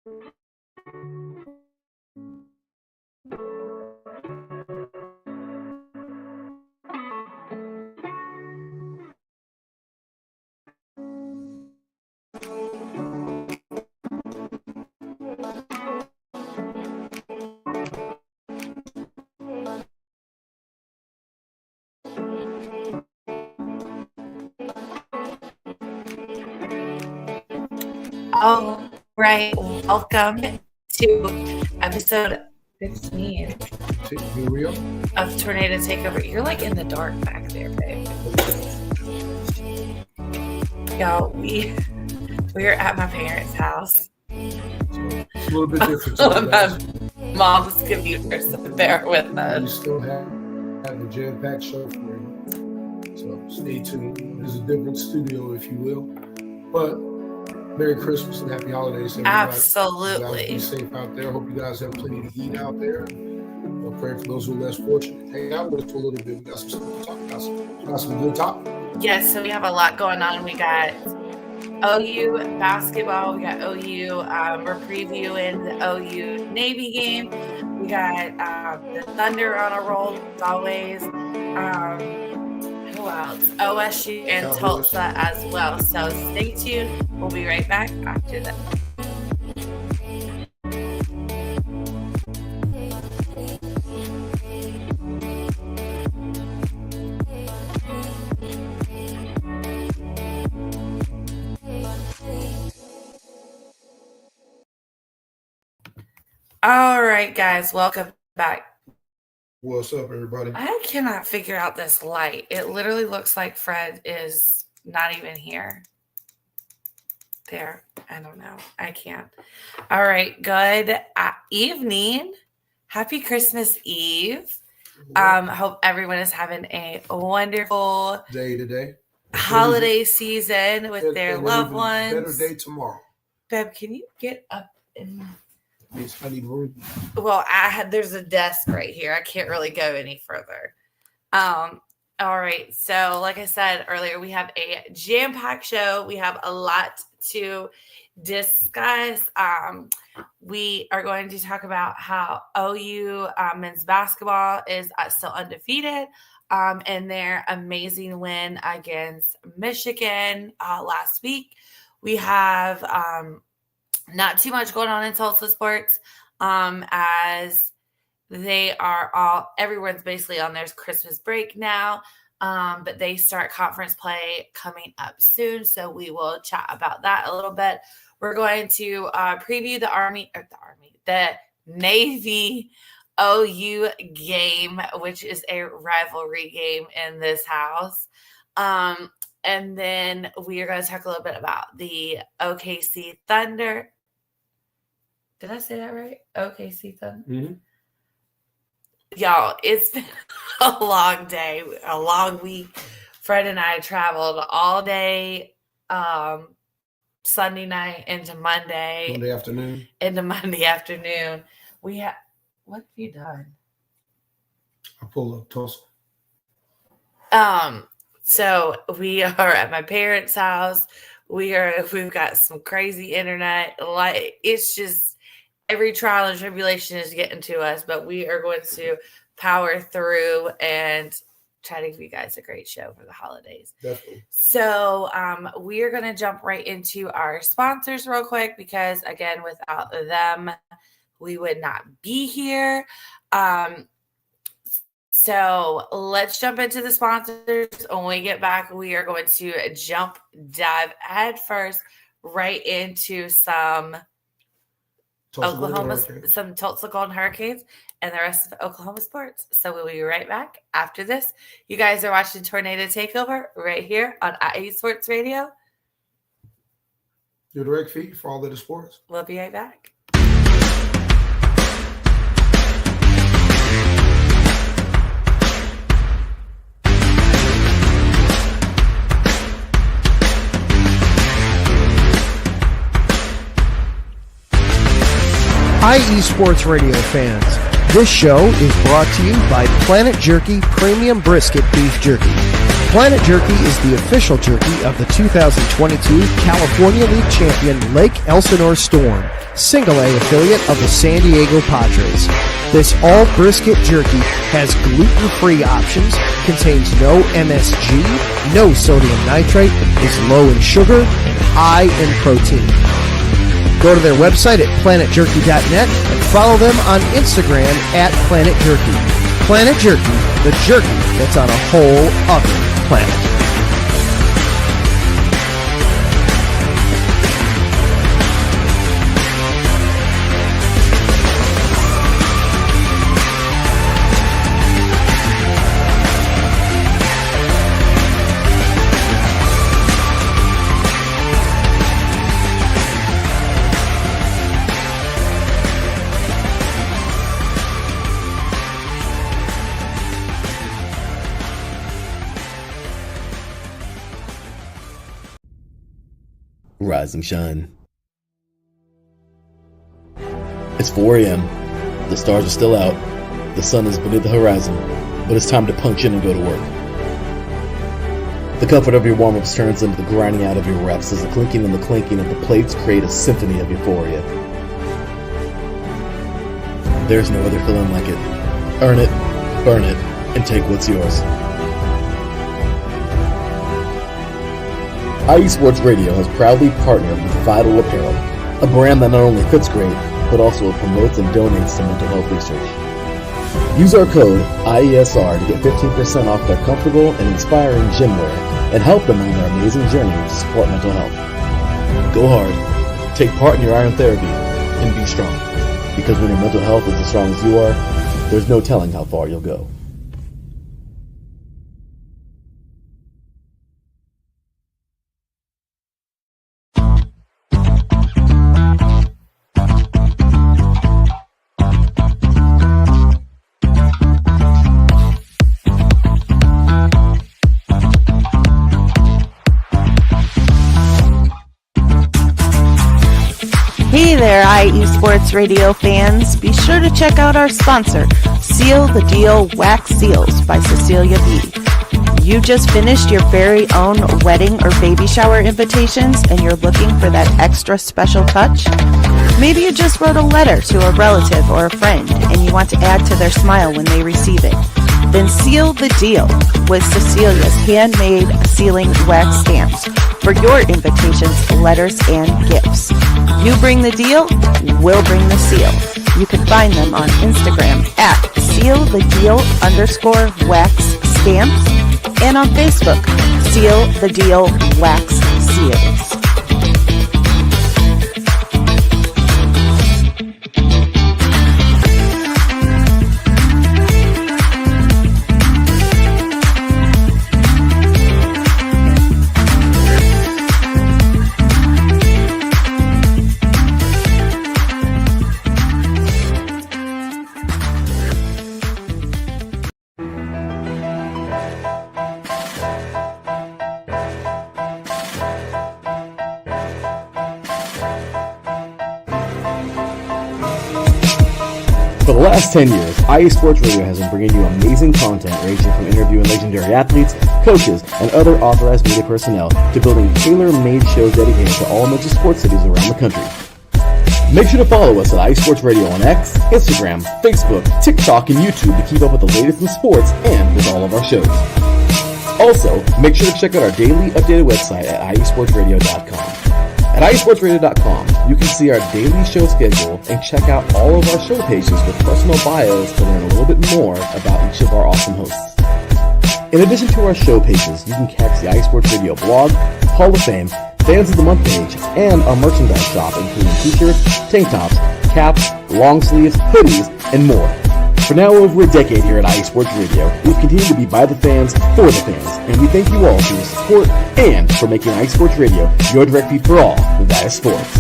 All right, welcome to episode 15 Here we are. of Tornado Takeover. You're like in the dark back there, babe. Y'all, we're at my parents' house. It's a little bit different. On my mom's computer, so bear with We us. still have a jam-packed show for you. So stay tuned. There's a different studio, if you will. But Merry Christmas and Happy Holidays, everybody. Absolutely. You guys be safe out there. Hope you guys have plenty to eat out there. We'll pray for those who are less fortunate. Hang out with us for a little bit. We got some stuff to talk about. We got some good talk. Yes, so we have a lot going on. We got OU basketball. We got OU. We're previewing the OU Navy game. We got the Thunder on a roll as always. Who else? OSU and Cowboys. Tulsa as well. So stay tuned. We'll be right back after that. All right, guys, welcome back. What's up, everybody? I cannot figure out this light. It literally looks like Fred is not even here. There. I don't know. I can't. All right. Good evening. Happy Christmas Eve. Hope everyone is having a wonderful Day today. holiday season with their And loved even ones. Better day tomorrow. Babe, can you get up and... I need room. Well, there's a desk right here. I can't really go any further. All right. So, like I said earlier, we have a jam-packed show. We have a lot to discuss. We are going to talk about how OU men's basketball is still undefeated in their amazing win against Michigan last week. We have not too much going on in Tulsa sports as they are everyone's basically on their Christmas break now, but they start conference play coming up soon. So we will chat about that a little bit. We're going to preview the Navy OU game, which is a rivalry game in this house. And then we are going to talk a little bit about the OKC Thunder. Did I say that right? OKC Thunder? Mm-hmm. Y'all, it's been a long day, a long week. Fred and I traveled all day Sunday night into Monday afternoon. What have you done? I pull up Tulsa. So we are at my parents' house. We've got some crazy internet. Like, it's just every trial and tribulation is getting to us, but we are going to power through and try to give you guys a great show for the holidays. Definitely. So we are going to jump right into our sponsors real quick because, again, without them, we would not be here. So let's jump into the sponsors. When we get back, we are going to dive head first right into some Tulsa Golden Hurricanes and the rest of Oklahoma sports. So we'll be right back after this. You guys are watching Tornado Takeover right here on IE Sports Radio. Your direct feed for all of the sports. We'll be right back. IE Sports Radio fans, this show is brought to you by Planet Jerky Premium Brisket Beef Jerky. Planet Jerky is the official jerky of the 2022 California League champion Lake Elsinore Storm. single-A affiliate of the San Diego Padres. This all brisket jerky has gluten-free options, contains no MSG, no sodium nitrate, is low in sugar, and high in protein. Go to their website at planetjerky.net and follow them on Instagram at Planet Jerky. Planet Jerky, the jerky that's on a whole other planet. Rise and shine. It's 4 a.m. The stars are still out. The sun is beneath the horizon, but it's time to punch in and go to work. The comfort of your warm-ups turns into the grinding out of your reps as the clinking and the clinking of the plates create a symphony of euphoria. There's no other feeling like it. Earn it, burn it, and take what's yours. IE Sports Radio has proudly partnered with Vital Apparel, a brand that not only fits great, but also promotes and donates to mental health research. Use our code IESR to get 15% off their comfortable and inspiring gym wear and help them on their amazing journey to support mental health. Go hard, take part in your iron therapy, and be strong. Because when your mental health is as strong as you are, there's no telling how far you'll go. Hey there, IE Sports Radio fans. Be sure to check out our sponsor, Seal the Deal Wax Seals by Cecilia B. You just finished your very own wedding or baby shower invitations and you're looking for that extra special touch? Maybe you just wrote a letter to a relative or a friend and you want to add to their smile when they receive it. Then seal the deal with Cecilia's handmade sealing wax stamps for your invitations, letters, and gifts. You bring the deal, we'll bring the seal. You can find them on Instagram at sealthedeal_wax stamps and on Facebook, Seal the Deal Wax Seals. For the last 10 years, IE Sports Radio has been bringing you amazing content ranging from interviewing legendary athletes, coaches, and other authorized media personnel to building tailor-made shows dedicated to all major sports cities around the country. Make sure to follow us at IE Sports Radio on X, Instagram, Facebook, TikTok, and YouTube to keep up with the latest in sports and with all of our shows. Also, make sure to check out our daily updated website at iesportsradio.com. At iesportsradio.com, you can see our daily show schedule and check out all of our show pages with personal bios to learn a little bit more about each of our awesome hosts. In addition to our show pages, you can catch the IE Sports Radio blog, Hall of Fame, Fans of the Month page, and our merchandise shop including t-shirts, tank tops, caps, long sleeves, hoodies, and more. For now over a decade here at IE Sports Radio, we've continued to be by the fans, for the fans, and we thank you all for your support and for making IE Sports Radio your direct feed for all that is sports.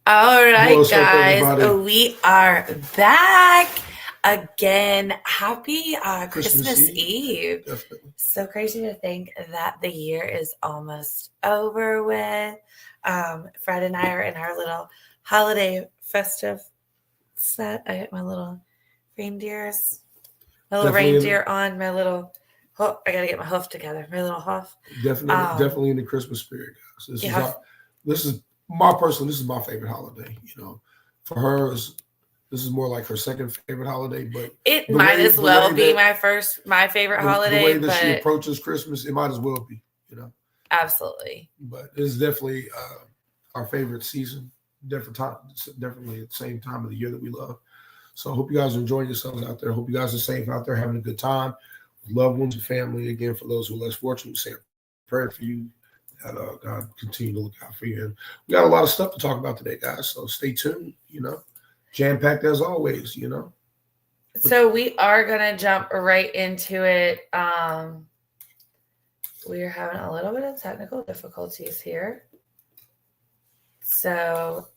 All right, What's up, guys, everybody? we are back. Again, happy Christmas Eve. Eve. Definitely. So crazy to think that the year is almost over with. Fred and I are in our little holiday festive set. I got my little reindeers, my little Definitely reindeer on, my little hoof. I got to get my hoof together, my little hoof. Definitely in the Christmas spirit, guys. This is my favorite holiday. You know, for her, this is more like her second favorite holiday, but it might as well be my favorite holiday. The way that she approaches Christmas, it might as well be, you know. Absolutely. But it's definitely our favorite season. Definitely at the same time of the year that we love. So I hope you guys are enjoying yourselves out there. Hope you guys are safe out there, having a good time with loved ones and family. Again, for those who are less fortunate, we say a prayer for you. That God continue to look out for you. And we got a lot of stuff to talk about today, guys. So stay tuned, you know. Jam-packed as always, you know. So we are going to jump right into it. We are having a little bit of technical difficulties here. So,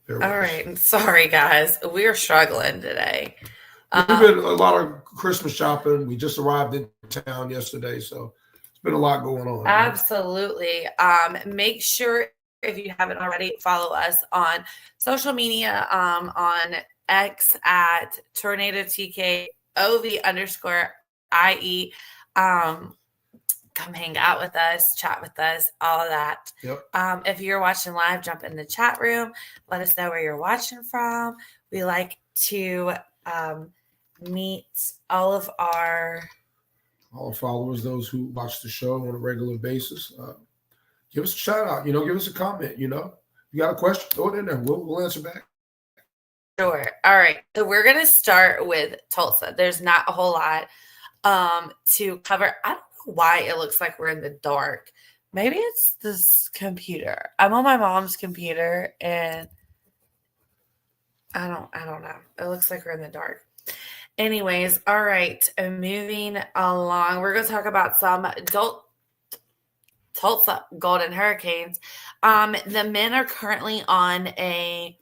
all right. Sorry, guys. We're struggling today. We've been a lot of Christmas shopping. We just arrived in town yesterday, so it's been a lot going on. Absolutely. Make sure, if you haven't already, follow us on social media, on X at TornadoTKOV_IE. Come hang out with us, chat with us, all of that. Yep. If you're watching live, jump in the chat room. Let us know where you're watching from. We like to meet all of our followers, those who watch the show on a regular basis. Give us a shout out, you know, give us a comment, you know. If you got a question, throw it in there. We'll answer back. Sure. All right. So we're going to start with Tulsa. There's not a whole lot to cover. I don't know why it looks like we're in the dark. Maybe it's this computer. I'm on my mom's computer and I don't know. It looks like we're in the dark. Anyways, all right. Moving along. We're going to talk about some Tulsa Golden Hurricanes. The men are currently on a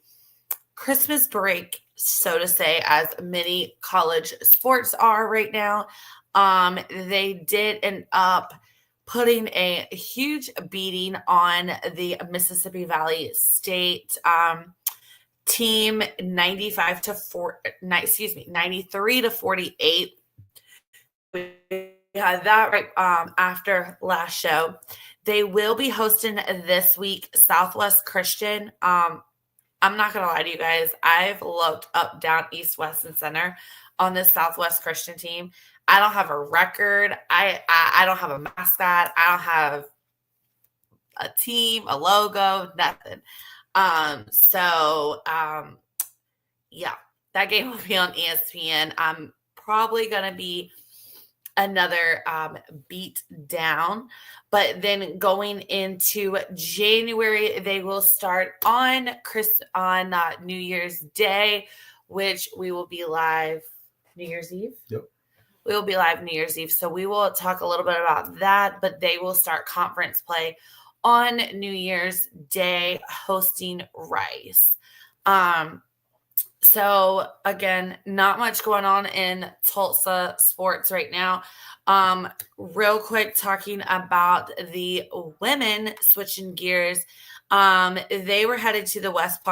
Christmas break, so to say, as many college sports are right now. They did end up putting a huge beating on the Mississippi Valley State team, 93 to 48. Yeah, that right after last show. They will be hosting this week Southwest Christian. I'm not gonna lie to you guys. I've looked up, down, east, west, and center on this Southwest Christian team. I don't have a record. I don't have a mascot. I don't have a team, a logo, nothing. Yeah, that game will be on ESPN. I'm probably gonna be another beat down, but then going into January, they will start on New Year's Day, which we will be live New Year's Eve. Yep. We will be live New Year's Eve. So we will talk a little bit about that, but they will start conference play on New Year's Day, hosting Rice. So again, not much going on in Tulsa sports right now. Real quick, talking about the women, switching gears. They were headed to the West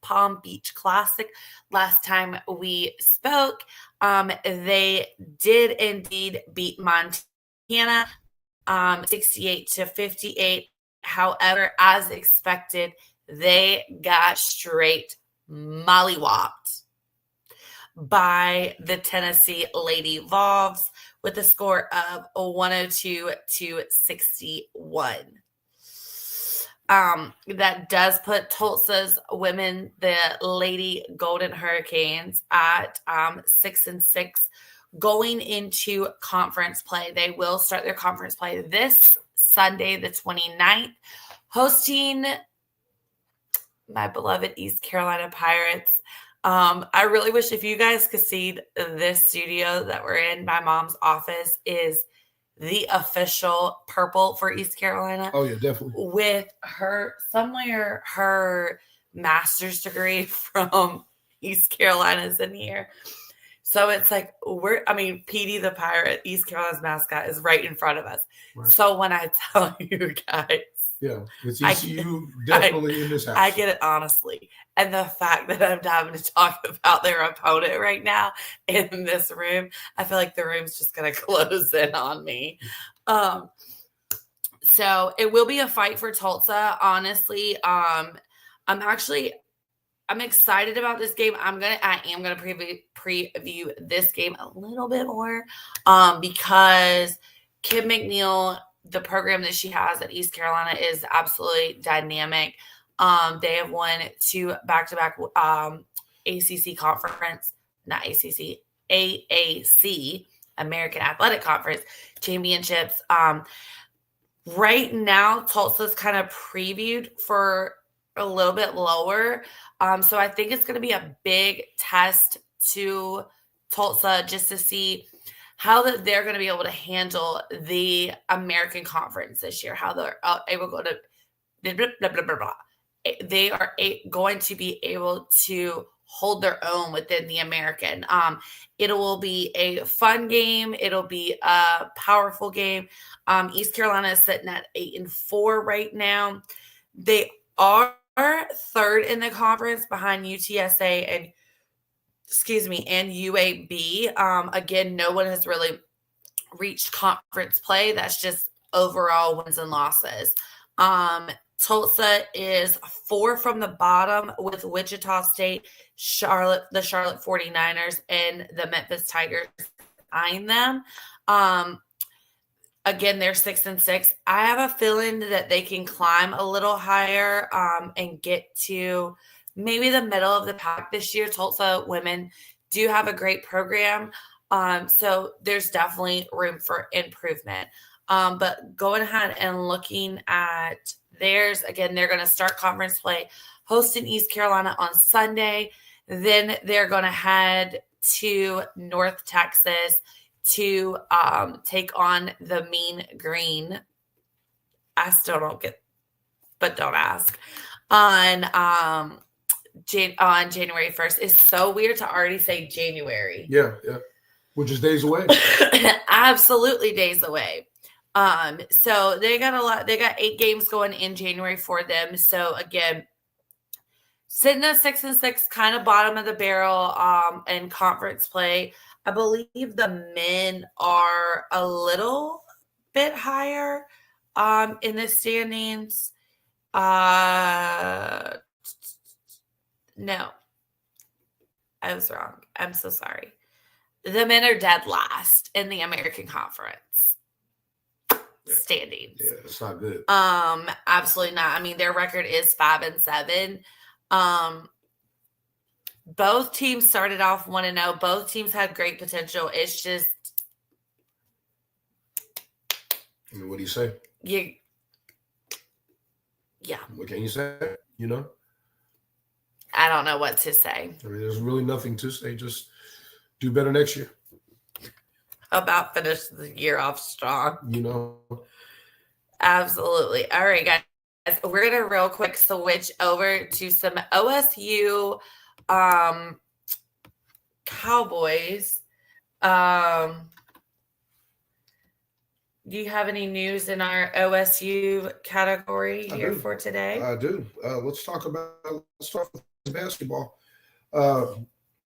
Palm Beach Classic last time we spoke. They did indeed beat Montana 68 to 58. However, as expected, they got straight mollywopped by the Tennessee Lady Vols with a score of 102 to 61. That does put Tulsa's women, the Lady Golden Hurricanes, at 6-6 going into conference play. They will start their conference play this Sunday, the 29th, hosting my beloved East Carolina Pirates. I really wish, if you guys could see this studio that we're in, my mom's office is the official purple for East Carolina. Oh yeah, definitely. With her master's degree from East Carolina is in here. So it's like Petey the Pirate, East Carolina's mascot, is right in front of us. Right. So when I tell you guys, yeah, it's ECU definitely in this house. I get it honestly. And the fact that I'm having to talk about their opponent right now in this room, I feel like the room's just going to close in on me. So it will be a fight for Tulsa. Honestly, I'm excited about this game. I am gonna preview this game a little bit more, because Kim McNeil, the program that she has at East Carolina, is absolutely dynamic. They have won 2 back-to-back ACC conference, not ACC, AAC, American Athletic Conference championships. Right now, Tulsa's kind of previewed for a little bit lower. So I think it's going to be a big test to Tulsa just to see how they're going to be able to handle the American Conference this year, how they're able to go to blah, blah, blah, blah, blah. They are going to be able to hold their own within the American. It will be a fun game. It'll be a powerful game. East Carolina is sitting at 8-4 right now. They are third in the conference behind UTSA and UAB. Again, no one has really reached conference play. That's just overall wins and losses. Tulsa is 4 from the bottom with Wichita State, the Charlotte 49ers, and the Memphis Tigers behind them. Again, they're 6-6. I have a feeling that they can climb a little higher and get to maybe the middle of the pack this year. Tulsa women do have a great program, so there's definitely room for improvement. But going ahead and looking at theirs, again, they're going to start conference play hosting East Carolina on Sunday. Then they're going to head to North Texas to take on the Mean Green. I still don't get, but don't ask. On January 1st. It's so weird to already say January. Yeah. Which is days away. Absolutely days away. So they got a lot. They got 8 games going in January for them. So again, sitting at 6-6, kind of bottom of the barrel in conference play. I believe the men are a little bit higher in the standings. No, I was wrong. I'm so sorry. The men are dead last in the American Conference standings. Yeah, it's not good. Absolutely not. I mean, their record is 5-7. Both teams started off 1-0. Both teams had great potential. It's just, I mean, what do you say? Yeah. What can you say? I don't know what to say. I mean, there's really nothing to say. Just do better next year. About finish the year off strong. Absolutely. All right, guys. We're going to real quick switch over to some OSU Cowboys. Do you have any news in our OSU category here for today? I do. Let's start with basketball.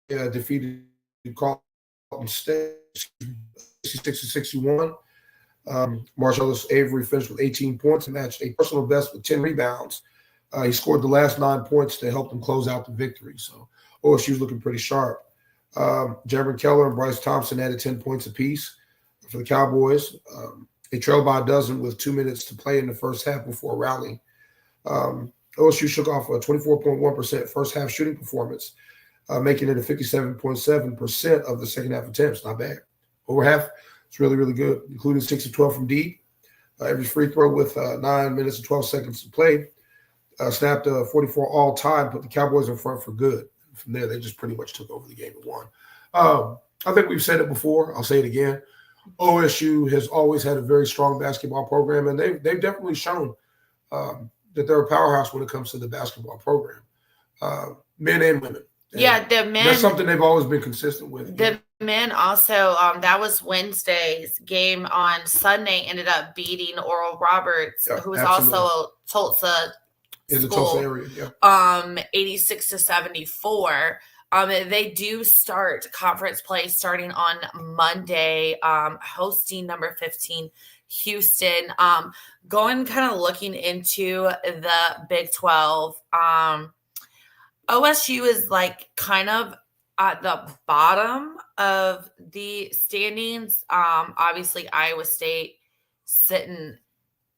Defeated Carlton State 66-61. Marcellus Avery finished with 18 points and matched a personal best with 10 rebounds. He scored the last 9 points to help them close out the victory. So OSU's looking pretty sharp. Jeremy Keller and Bryce Thompson added 10 points apiece for the Cowboys. They trailed by a dozen with 2 minutes to play in the first half before rallying. OSU shook off a 24.1% first half shooting performance, making it a 57.7% of the second half attempts. Not bad. Over half. It's really, really good, including 6 of 12 from deep. Every free throw with 9 minutes and 12 seconds to play. Snapped 44 all time, put the Cowboys in front for good. From there, they just pretty much took over the game and won. I think we've said it before. I'll say it again. OSU has always had a very strong basketball program, and they've definitely shown that they're a powerhouse when it comes to the basketball program, men and women. And Yeah, the men. that's something they've always been consistent with. The men also, that was Wednesday's game. On Sunday, ended up beating Oral Roberts, Yeah, who was absolutely. also Tulsa in the school, Tulsa area. Yeah. 86-74. They do start conference play starting on Monday, hosting number 15 Houston. Going kind of looking into the Big 12. OSU is like kind of at the bottom of the standings. Obviously Iowa State sitting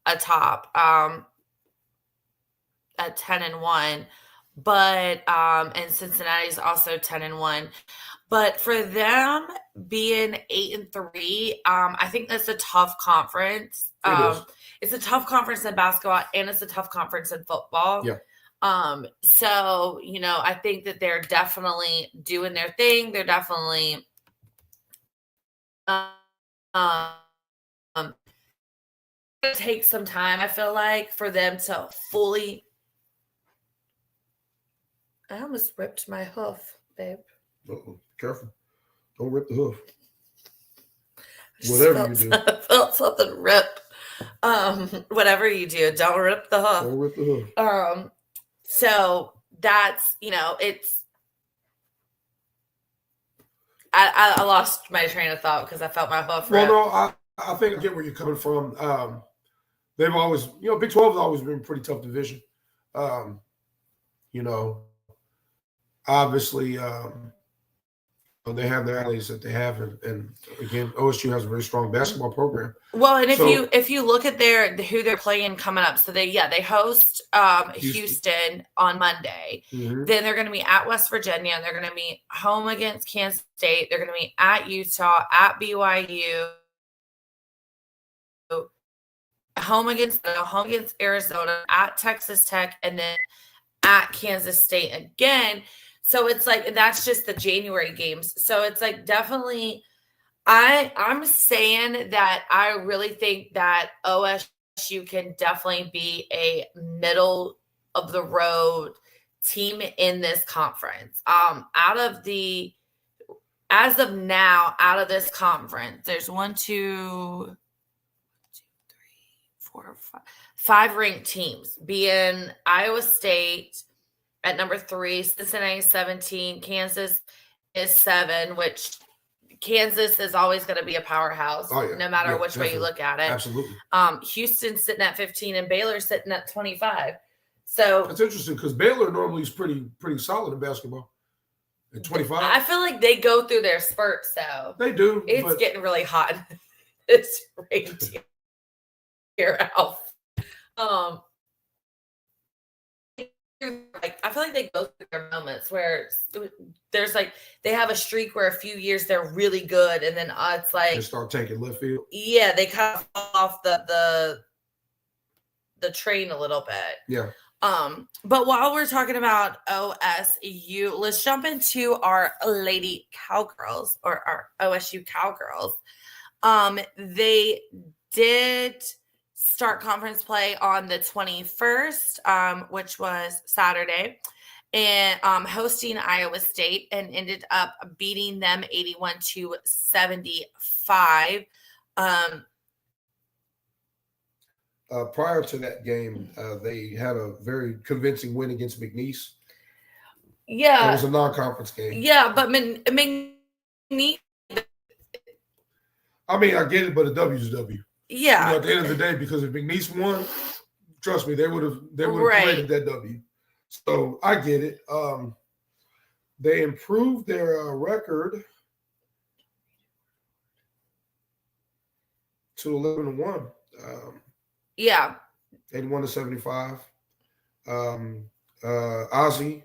atop at 10-1, but and Cincinnati's also 10-1. But for them being 8-3, I think that's a tough conference. It's a tough conference in basketball, and it's a tough conference in football. Yeah. So, I think that they're definitely doing their thing. They're definitely take some time, I feel like, for them to fully. I almost ripped my hoof, babe. Uh-oh. Careful. Don't rip the hoof. Whatever you do. I felt something rip. Whatever you do, don't rip the hoof. Don't rip the hoof. So that's, it's. I lost my train of thought because I felt my hoof rip. Well, no, I think I get where you're coming from. They've always, Big 12 has always been a pretty tough division. Obviously, they have their allies that they have, and again, OSU has a very strong basketball program. Well, and if you look at who they're playing coming up, so they host Houston on Monday. Mm-hmm. Then they're going to be at West Virginia, and they're going to be home against Kansas State. They're going to be at Utah, at BYU, home against Arizona, at Texas Tech, and then at Kansas State again. So it's like, that's just the January games. So it's like, definitely, I'm saying that I really think that OSU can definitely be a middle of the road team in this conference. As of now, out of this conference, there's 5 ranked teams, being Iowa State at number 3, Cincinnati 17, Kansas is 7, which Kansas is always going to be a powerhouse, no matter which way you look at it. Absolutely. Houston's sitting at 15, and Baylor's sitting at 25. So that's interesting because Baylor normally is pretty solid in basketball. At 25, I feel like they go through their spurts, though. They do. It's getting really hot. It's raining here, Alf. I feel like they go through their moments where there's like they have a streak where a few years they're really good, and then it's like they start taking left field. Yeah, they kind of fall off the train a little bit. Yeah. But while we're talking about OSU, let's jump into our Lady Cowgirls, or our OSU Cowgirls. They did start conference play on the 21st, which was Saturday, and hosting Iowa State, and ended up beating them 81-75. Prior to that game, they had a very convincing win against McNeese. Yeah. It was a non-conference game. Yeah, but McNeese. I mean, I get it, but a W is a W. Yeah. At the end of the day, because if McNeese won, trust me, they would have played that W. So I get it. They improved their record to 11-1. Yeah. 81-75. Ozzy,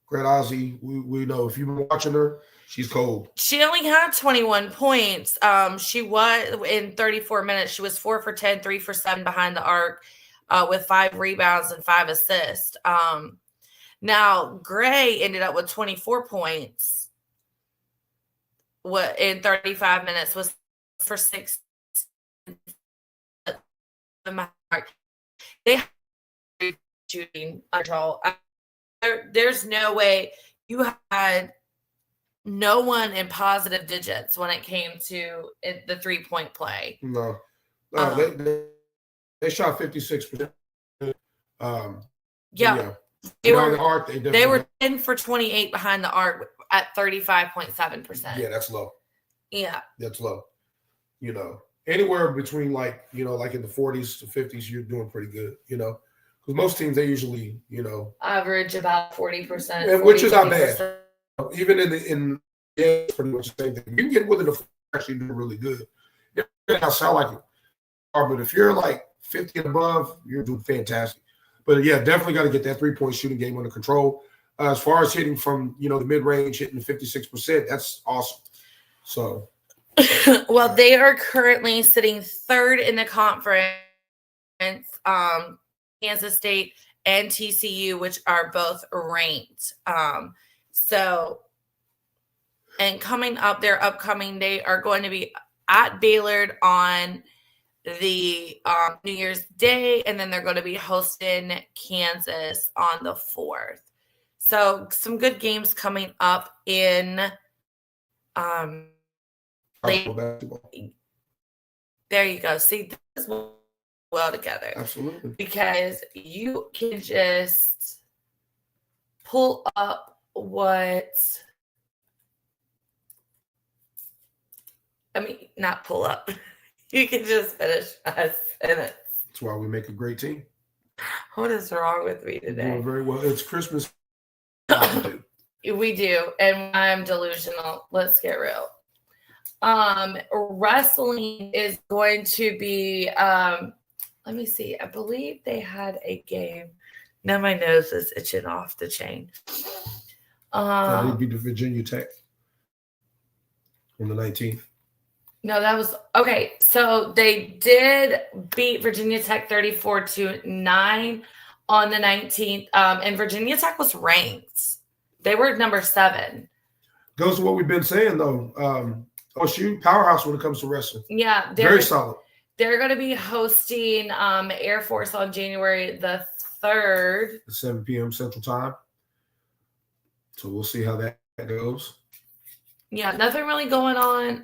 great Ozzy. We know if you've been watching her, she's cold. She only had 21 points. She was in 34 minutes. She was 4 for 10, 3 for 7 behind the arc, with 5 rebounds and 5 assists. Now Gray ended up with 24 points. In 35 minutes, was for 6. They have shooting control. There's no way you had no one in positive digits when it came to the 3-point play. No, they shot 56%. Yeah. They were the arc. They were 10 for 28 behind the arc at 35.7%. Yeah, that's low. Yeah, that's low. Anywhere between like in the 40s to 50s, you're doing pretty good. Because most teams they usually average about 40%, which is not bad. Even in pretty much the same thing. You can get within the actually do really good. It may not sound like it, but if you're like 50 and above, you're doing fantastic. But yeah, definitely got to get that 3-point shooting game under control. As far as hitting from the mid range, hitting 56%, that's awesome. So, well, they are currently sitting 3rd in the conference. Kansas State and TCU, which are both ranked. And coming up, they are going to be at Baylor on the New Year's Day, and then they're going to be hosting Kansas on the 4th. So some good games coming up in basketball. There you go. See, this is well together. Absolutely. Because you can just pull up not pull up. You can just finish a sentence. That's why we make a great team. What is wrong with me today? Doing very well. It's Christmas. We do, and I'm delusional. Let's get real. Wrestling is going to be let me see. I believe they had a game. Now my nose is itching off the chain. They beat the Virginia Tech on the 19th. No, that was okay. So they did beat Virginia Tech 34-9 on the 19th. And Virginia Tech was ranked. They were number 7. Goes to what we've been saying though. OSU powerhouse when it comes to wrestling. Yeah, very solid. They're going to be hosting Air Force on January the 3rd at 7 p.m. Central Time. So we'll see how that goes. Yeah, nothing really going on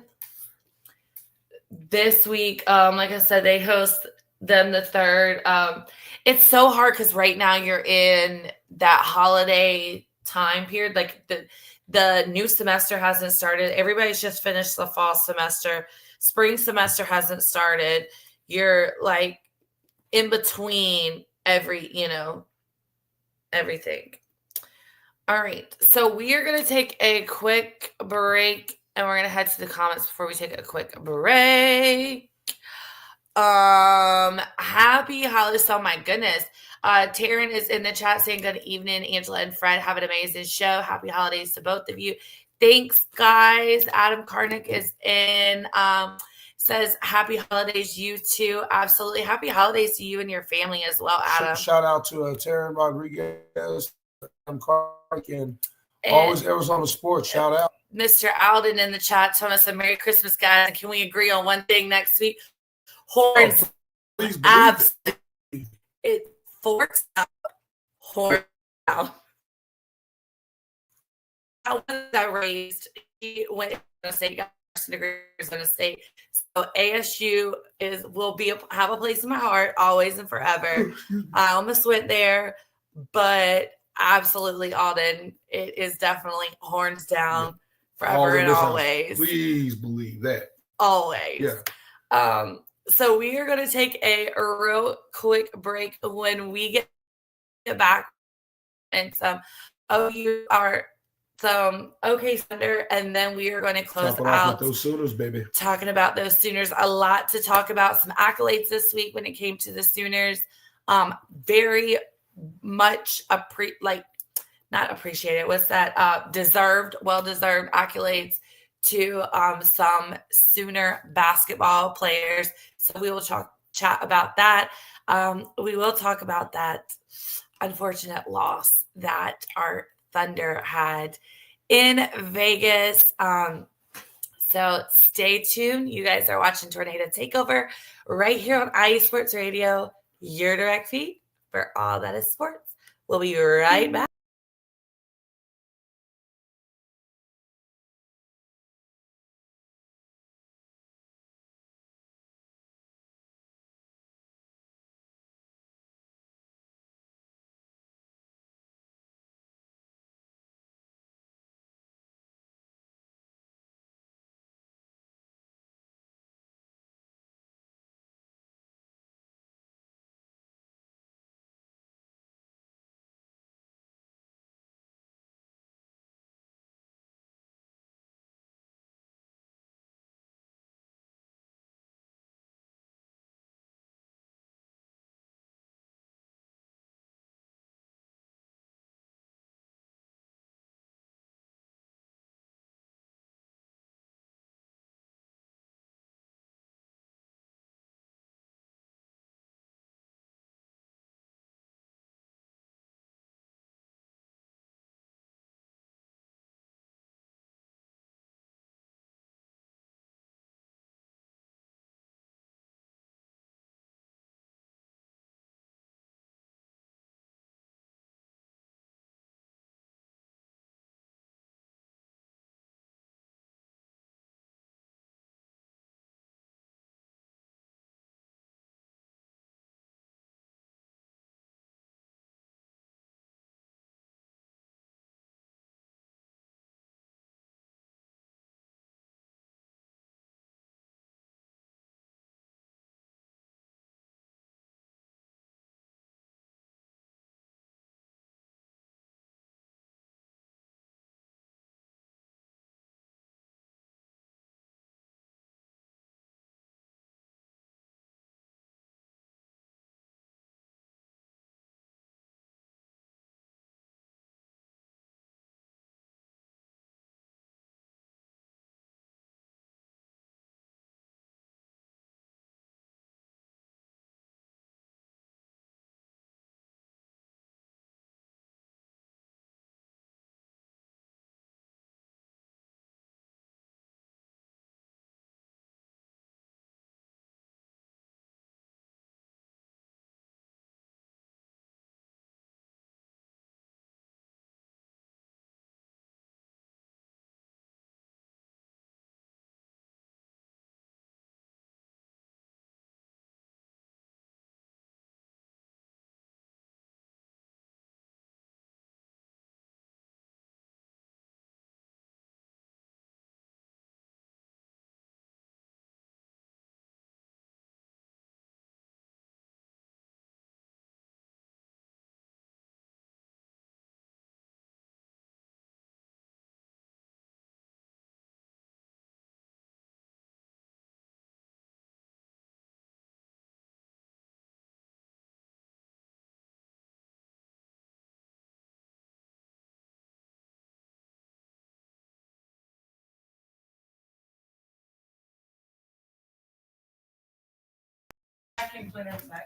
this week. Like I said, they host them the 3rd. It's so hard because right now you're in that holiday time period. Like the new semester hasn't started. Everybody's just finished the fall semester. Spring semester hasn't started. You're like in between everything. All right. So we are going to take a quick break and we're going to head to the comments before we take a quick break. Happy holidays. Oh my goodness. Taryn is in the chat saying good evening, Angela and Fred. Have an amazing show. Happy holidays to both of you. Thanks, guys. Adam Karnick is in. Says happy holidays, you too. Absolutely. Happy holidays to you and your family as well, Adam. Shout out to Taryn Rodriguez, Adam Karnick, and always Arizona Sports. Shout out. Mr. Alden in the chat telling us a Merry Christmas, guys. Can we agree on one thing next week? Horns. Please Absolutely. It forks out. Horns out. How was I raised? He went to state, got degrees in a state. So ASU will have a place in my heart always and forever. I almost went there, but absolutely, Alden, it is definitely horns down forever and always. Please believe that. Always. Yeah. So we are going to take a real quick break. When we get back, and some OK Thunder, and then we are going to close out those Sooners, baby. Talking about those Sooners, a lot to talk about. Some accolades this week when it came to the Sooners. Very much not appreciated. What's that? Well-deserved accolades to some Sooner basketball players. So we will chat about that. We will talk about that unfortunate loss that our Thunder had in Vegas. So stay tuned. You guys are watching Tornado Takeover right here on IE Sports Radio, your direct feed for all that is sports. We'll be right back.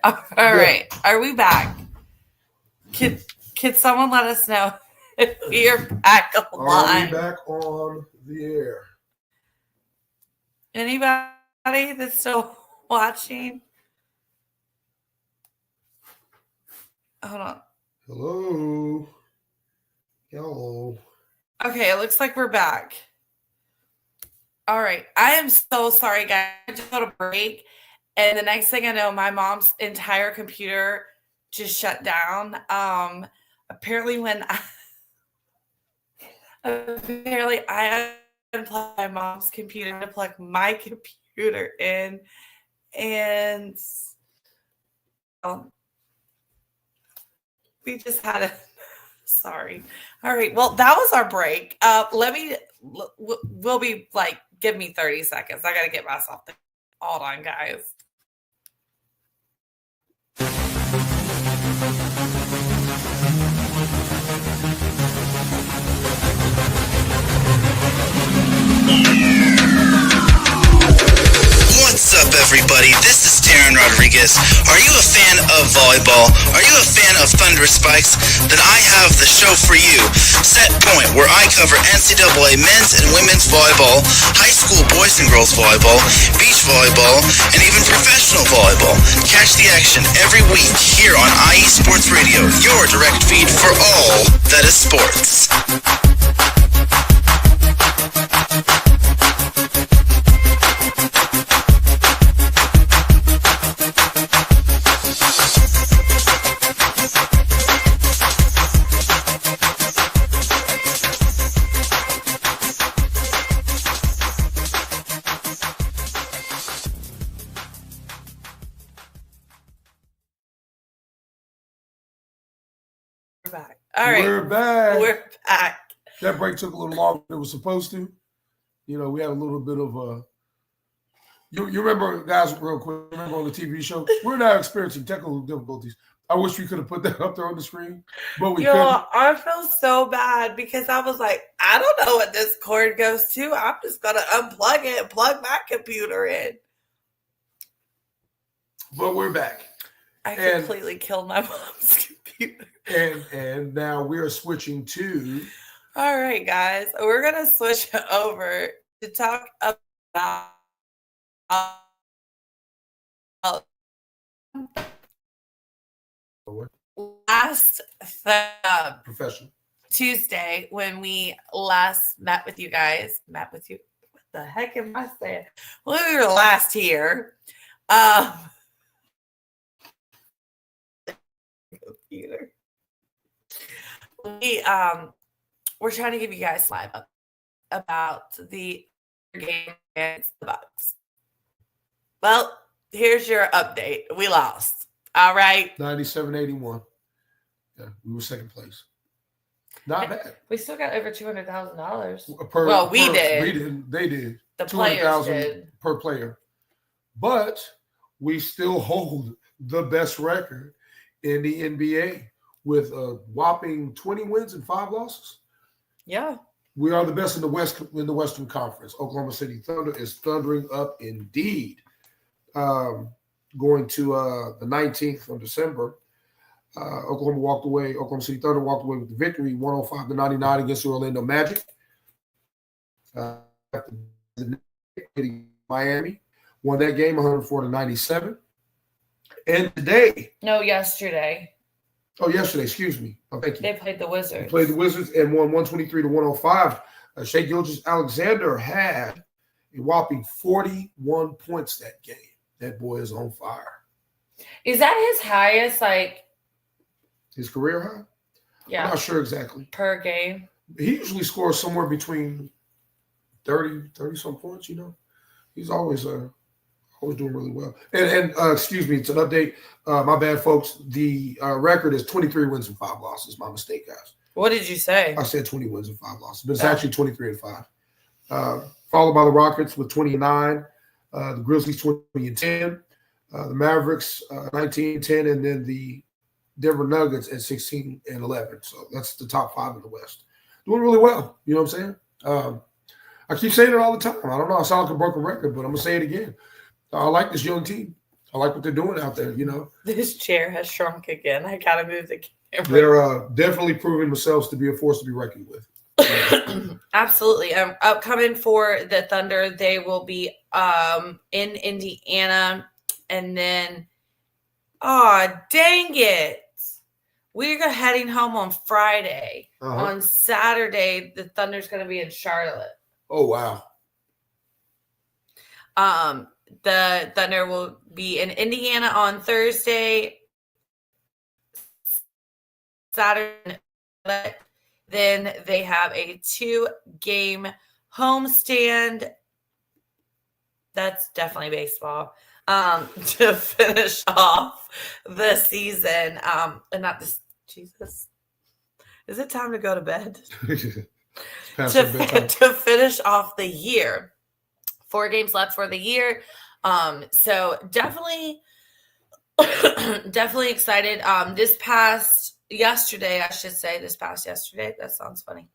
All right. Are we back? Could someone let us know if we are back Are online? we back on the air? Anybody that's still watching? Hold on. Hello. Hello. Okay, it looks like we're back. All right. I am so sorry, guys. I just got a break. And the next thing I know, my mom's entire computer just shut down. Apparently I unplugged my mom's computer to plug my computer in. And we just had a sorry. All right. Well, that was our break. We'll be like, give me 30 seconds. I got to get myself there. Hold on, guys. What's up, everybody? This is Aaron Rodriguez. Are you a fan of volleyball? Are you a fan of Thunder Spikes? Then I have the show for you, Set Point, where I cover NCAA men's and women's volleyball, high school boys and girls volleyball, beach volleyball, and even professional volleyball. Catch the action every week here on IE Sports Radio, your direct feed for all that is sports. Back. All right. We're back. We're back. That break took a little longer than it was supposed to. You know, we had a little bit of a. You remember, guys, real quick, remember on the TV show? We're now experiencing technical difficulties. I wish we could have put that up there on the screen, but we couldn't. I feel so bad because I was like, I don't know what this cord goes to. I'm just going to unplug it and plug my computer in. But we're back. I completely killed my mom's computer. And now we are switching to. All right, guys. We're going to switch over to talk about last Professional. Tuesday when we last met with you guys. Met with you. What the heck am I saying? When we were last here. Computer. We're trying to give you guys live about the game against the Bucks. Well, here's your update. We lost. All right. 97-81. Yeah, we were second place. Not bad. We still got over $200,000. Well, we did. We didn't. They did. The players did. Per player. But we still hold the best record in the NBA with a whopping 20 wins and 5 losses. Yeah. We are the best in the Western Conference. Oklahoma City Thunder is thundering up indeed. Going to the 19th of December, Oklahoma City Thunder walked away with the victory, 105-99 against the Orlando Magic. Miami won that game 104-97. And today. No, yesterday. Oh, yesterday, excuse me. Oh, thank you. They played the Wizards. They played the Wizards and won 123-105. Shai Gilgeous-Alexander had a whopping 41 points that game. That boy is on fire. Is that his highest, his career high? Yeah. I'm not sure exactly. Per game? He usually scores somewhere between 30-some points, you know. He's always doing really well. And excuse me, it's an update. My bad, folks. The record is 23 wins and 5 losses. My mistake, guys. What did you say? I said 20 wins and 5 losses, but it's actually 23-5. Followed by the Rockets with 20-9. The Grizzlies 20-10, the Mavericks 19-10, and then the Denver Nuggets at 16-11. So that's the top 5 in the West. Doing really well. You know what I'm saying? I keep saying it all the time. I don't know. I sound like a broken record, but I'm going to say it again. I like this young team. I like what they're doing out there, you know. This chair has shrunk again. I got to move the camera. They're definitely proving themselves to be a force to be reckoned with. Absolutely. Upcoming for the Thunder, they will be in Indiana, and then dang it, we're heading home on Friday. On Saturday, the Thunder's going to be in Charlotte. Oh wow. The Thunder will be in Indiana on Thursday, Saturday. Then they have a 2-game homestand. That's definitely baseball. To finish off the season. And not this. Jesus. Is it time to go to bed? to finish off the year. 4 games left for the year. So definitely excited. This past yesterday, that sounds funny.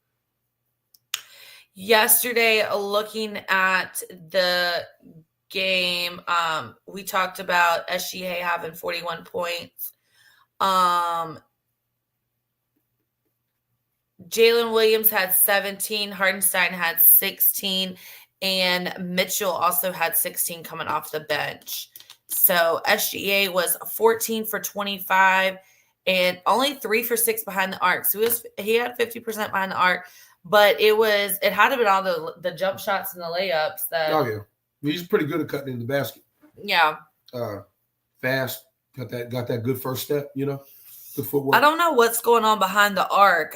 Yesterday, looking at the game, we talked about SGA having 41 points. Jalen Williams had 17, Hardenstein had 16, and Mitchell also had 16 coming off the bench. So SGA was 14 for 25 and only 3 for 6 behind the arc. So he had 50% behind the arc, but it had to been all the jump shots and the layups that. Oh yeah, he's pretty good at cutting in the basket. Yeah. Fast, got that good first step. Good footwork. I don't know what's going on behind the arc.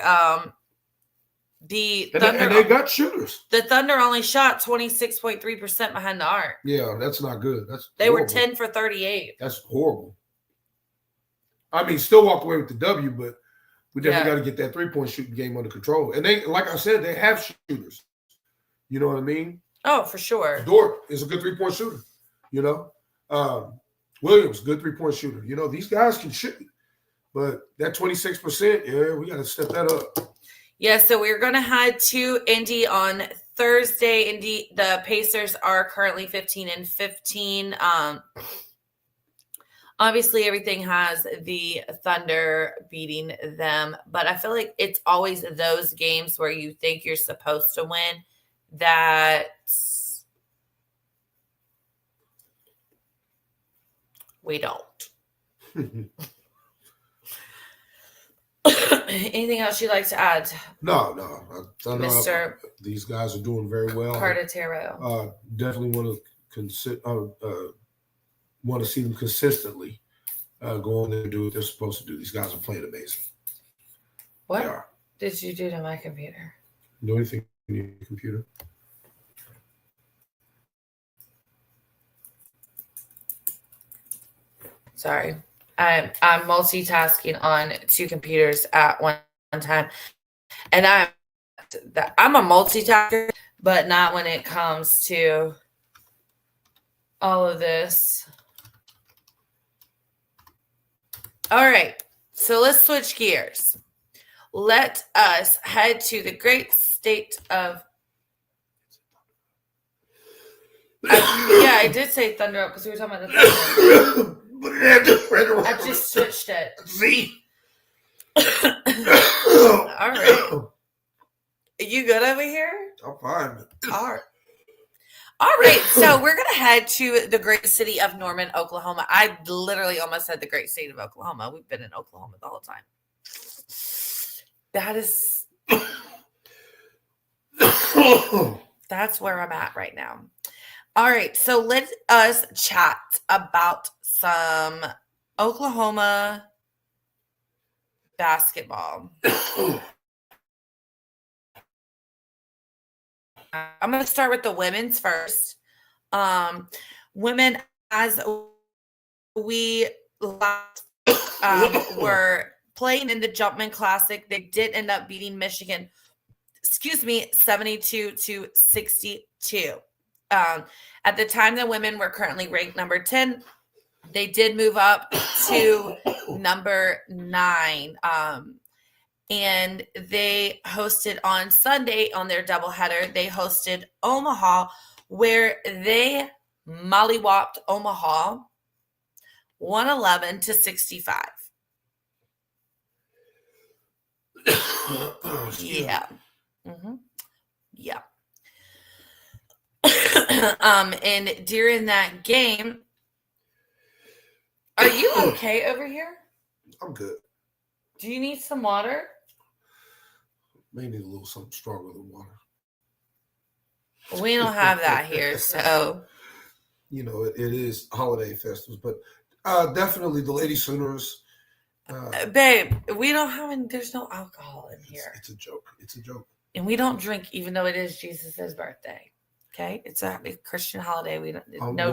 The Thunder, and they got shooters. The Thunder only shot 26.3% behind the arc. Yeah, that's not good. They horrible. Were 10 for 38. That's horrible. I mean, still walked away with the W, but we definitely got to get that 3-point shooting game under control. And they, like I said, they have shooters. You know what I mean? Oh, for sure. Dort is a good 3-point shooter. Williams, good 3-point shooter. These guys can shoot. But that 26%, yeah, we got to step that up. Yeah, so we're going to head to Indy on Thursday. Indy, the Pacers are currently 15-15. Obviously, everything has the Thunder beating them, but I feel like it's always those games where you think you're supposed to win that we don't. Anything else you'd like to add? No. Mr. These guys are doing very well. Cartatero. Definitely want to see them consistently go on there and do what they're supposed to do. These guys are playing amazing. What did you do to my computer? Do anything in your computer? Sorry. I'm multitasking on 2 computers at one time. And I'm a multitasker, but not when it comes to all of this. All right. So let's switch gears. Let us head to the great state of I did say Thunder Up because we were talking about the Thunder. I just switched it. See? All right. You good over here? I'm fine. All right. So we're going to head to the great city of Norman, Oklahoma. I literally almost said the great state of Oklahoma. We've been in Oklahoma the whole time. That's where I'm at right now. All right. So let us chat about some Oklahoma basketball. I'm going to start with the women's first. Women, as we were playing in the Jumpman Classic, they did end up beating Michigan, 72-62. At the time, the women were currently ranked number 10. They did move up to number 9. And they hosted on Sunday on their doubleheader. They hosted Omaha, where they mollywopped Omaha 111-65. Yeah. Mm-hmm. Yeah. And during that game, are you okay over here? I'm good. Do you need some water? May need a little something stronger than water. We don't have that here, so. It is holiday festivals, but definitely the Lady Sooners. Babe, we don't have any, there's no alcohol in here. It's a joke. It's a joke. And we don't drink, even though it is Jesus' birthday. Okay? It's a Christian holiday. We don't,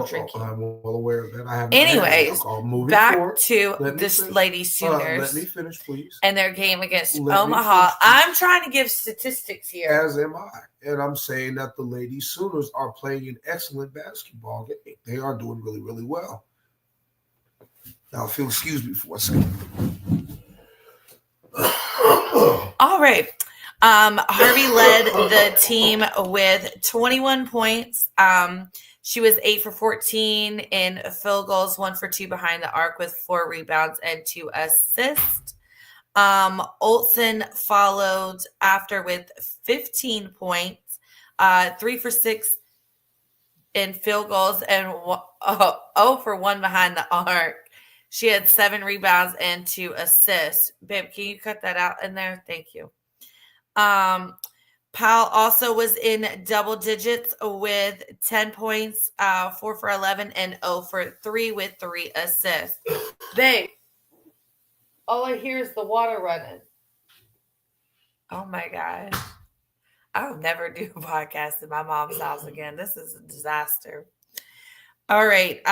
drinking. I'm well aware of that. I have Anyways, back to this Lady Sooners. Let me finish, please. And their game against Omaha. I'm trying to give statistics here. As am I. And I'm saying that the Lady Sooners are playing an excellent basketball game. They are doing really, really well. Now, if you'll excuse me for a second. All right. Harvey led the team with 21 points. She was 8 for 14 in field goals, 1 for 2 behind the arc with 4 rebounds and 2 assists. Olsen followed after with 15 points, 3 for 6 in field goals and 0 for 1 behind the arc. She had 7 rebounds and 2 assists. Babe, can you cut that out in there? Thank you. Powell also was in double digits with 10 points, 4 for 11, and 0 for 3 with 3 assists. Babe, all I hear is the water running. Oh my gosh. I'll never do a podcast in my mom's house again. This is a disaster. All right.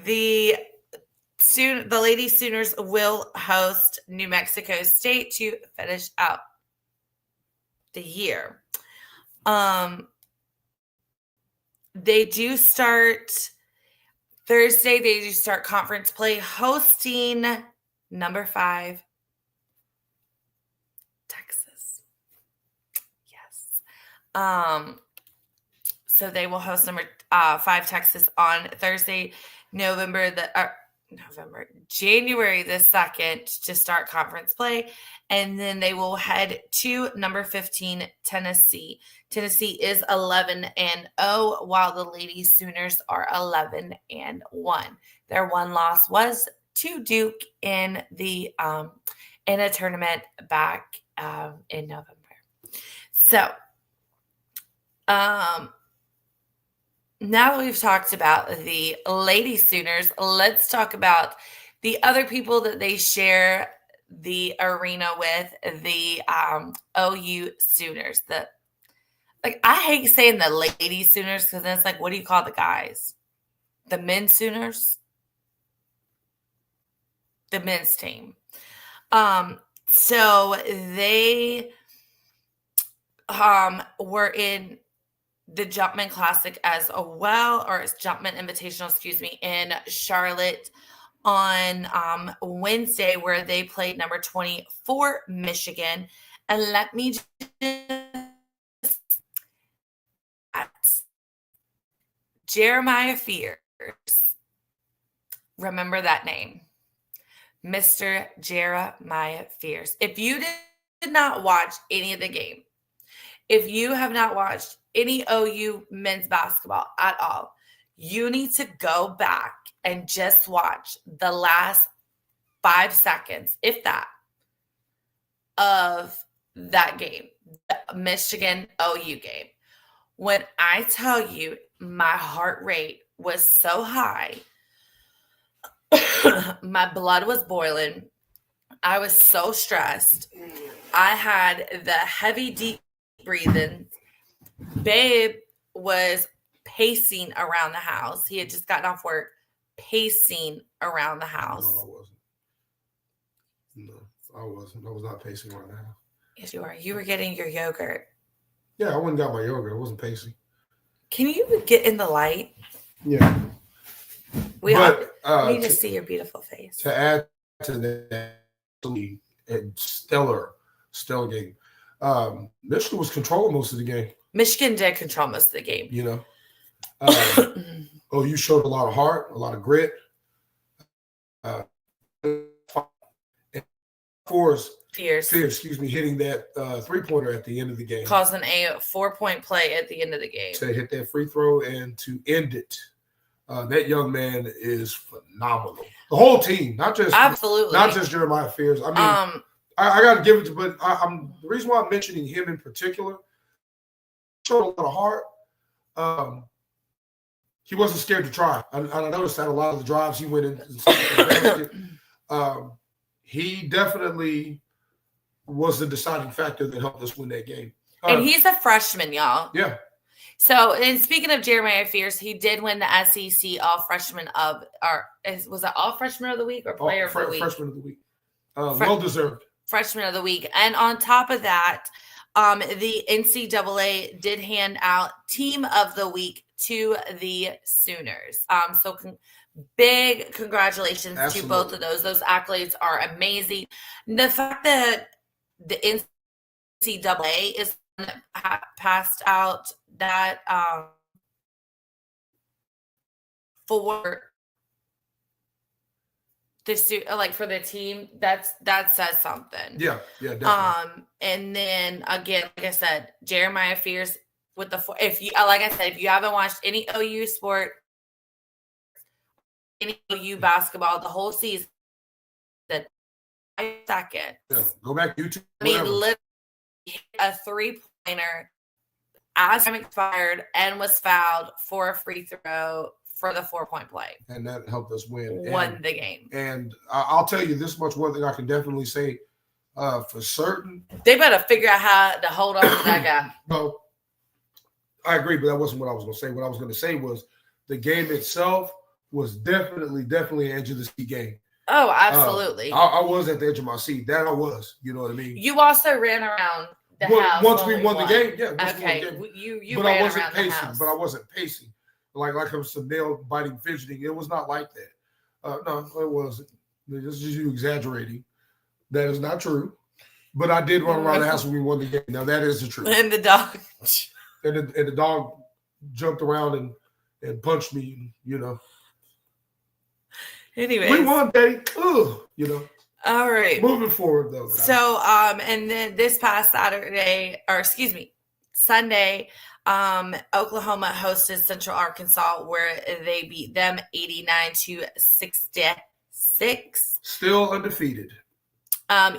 The Lady Sooners will host New Mexico State to finish out the year. They do start Thursday. They do start conference play hosting number 5, Texas. Yes. So they will host number 5, Texas on Thursday, January the 2nd to start conference play. And then they will head to number 15, Tennessee. Tennessee is 11-0, while the Lady Sooners are 11-1. Their one loss was to Duke in the in a tournament back in November. So, now that we've talked about the Lady Sooners, let's talk about the other people that they share the arena with, the OU Sooners. I hate saying the Lady Sooners because then it's like, what do you call the guys? The men Sooners? The men's team. So they were in the Jumpman Classic as well, or it's Jumpman Invitational, in Charlotte on Wednesday, where they played number 24, Michigan. And let me just Jeremiah Fears. Remember that name. Mr. Jeremiah Fears. If you did not watch any of the game, if you have not watched any OU men's basketball at all, you need to go back and just watch the last 5 seconds, if that, of that game, the Michigan OU game. When I tell you my heart rate was so high, my blood was boiling. I was so stressed. I had the heavy, deep breathing. Babe was pacing around the house. He had just gotten off work, pacing around the house. No, I wasn't. I was not pacing around the house. Yes, you are. You were getting your yogurt. Yeah, I went and got my yogurt. I wasn't pacing. Can you get in the light? Yeah. We need to see your beautiful face. To add to that, stellar game. Michigan was controlling most of the game. Michigan did control most of the game. You know, you showed a lot of heart, a lot of grit. Fears, hitting that 3-pointer at the end of the game, causing a 4-point play at the end of the game to hit that free throw and to end it. That young man is phenomenal. The whole team, not just Jeremiah Fears. I mean, I got to give it to, but I'm the reason why I'm mentioning him in particular. Showed a lot of heart. He wasn't scared to try. I noticed that a lot of the drives he went in. He definitely was the deciding factor that helped us win that game. And he's a freshman, y'all. Yeah. So, and speaking of Jeremiah Fears, he did win the SEC All Freshman of, was it All Freshman of the Week or Player of the Week? Freshman of the Week. Well deserved. Freshman of the Week. And on top of that, the NCAA did hand out Team of the Week to the Sooners. So big congratulations to both of those. Those accolades are amazing. The fact that the NCAA is passed out that for the like for the team. That says something. Yeah, definitely. And then again, like I said, Jeremiah Fears with the if you like I said, if you haven't watched any OU sport, any OU basketball the whole season, that 5 seconds. Yeah, go back to YouTube. I mean, literally hit a 3-pointer as time expired and was fouled for a free throw for the 4-point play. And that helped us win. Won the game. And I'll tell you this much, one thing I can definitely say for certain. They better figure out how to hold on to that guy. No, I agree, but that wasn't what I was going to say. What I was going to say was the game itself was definitely an edge of the seat game. Oh, absolutely. I was at the edge of my seat. That I was. You know what I mean? You also ran around the house. Once we won the game, yeah. Okay, you but ran I wasn't around pacing. the house. But I wasn't pacing. Like it was some nail biting, fidgeting. It was not like that. No, it wasn't. This is you exaggerating. That is not true. But I did run around the house when we won the game. Now that is the truth. And the dog. And the dog jumped around and punched me. You know. Anyway, we won, Daddy. Ugh, you know. All right. Moving forward, though. Guys. So, and then this past Sunday, Oklahoma hosted Central Arkansas, where they beat them 89-66. Still undefeated.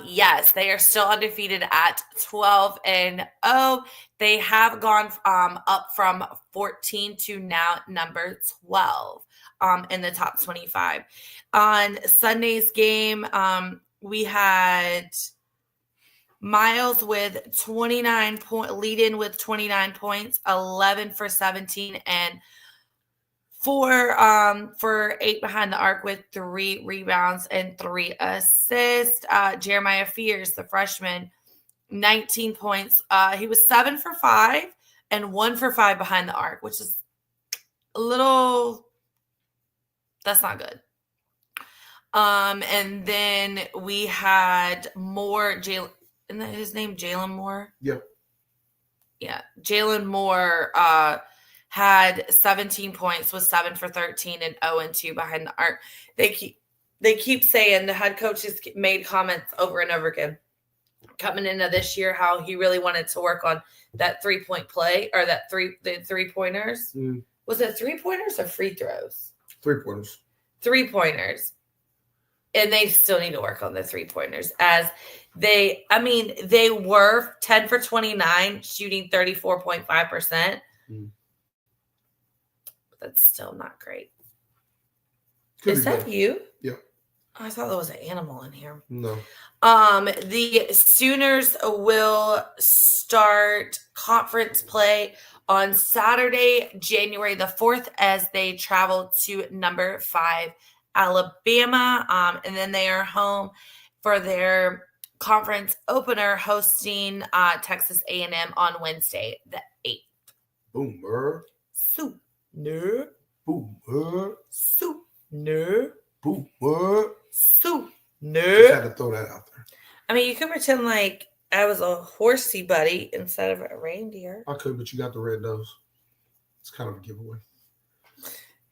Yes, they are still undefeated at 12-0. They have gone up from 14 to now number 12 in the top 25. On Sunday's game, we had Miles with 29 lead in with 29 points, 11 for 17, and 4 for 8 behind the arc with 3 rebounds and 3 assists. Jeremiah Fears, the freshman, 19 points. He was 7 for 5 and 1 for 5 behind the arc, which is a little, that's not good. And then we had more Jalen. Isn't that his name? Jalen Moore? Yep. Yeah. Jalen Moore had 17 points, was 7 for 13 and 0-2 behind the arc. They keep saying, the head coach has made comments over and over again coming into this year how he really wanted to work on that 3-point play or the 3-pointers. Mm. Was it 3-pointers or free throws? 3-pointers. 3-pointers. And they still need to work on the 3-pointers as they were 10 for 29, shooting 34.5%. Mm. But that's still not great. Is that you? Yeah. Oh, I thought there was an animal in here. No. The Sooners will start conference play on Saturday, January the 4th, as they travel to number 5 Alabama, and then they are home for their conference opener hosting Texas A&M on Wednesday, the 8th. Boomer. Sooner. Boomer. Sooner. Boomer. Sooner. Just had to throw that out there. I mean, you could pretend like I was a horsey buddy instead of a reindeer. I could, but you got the red nose. It's kind of a giveaway.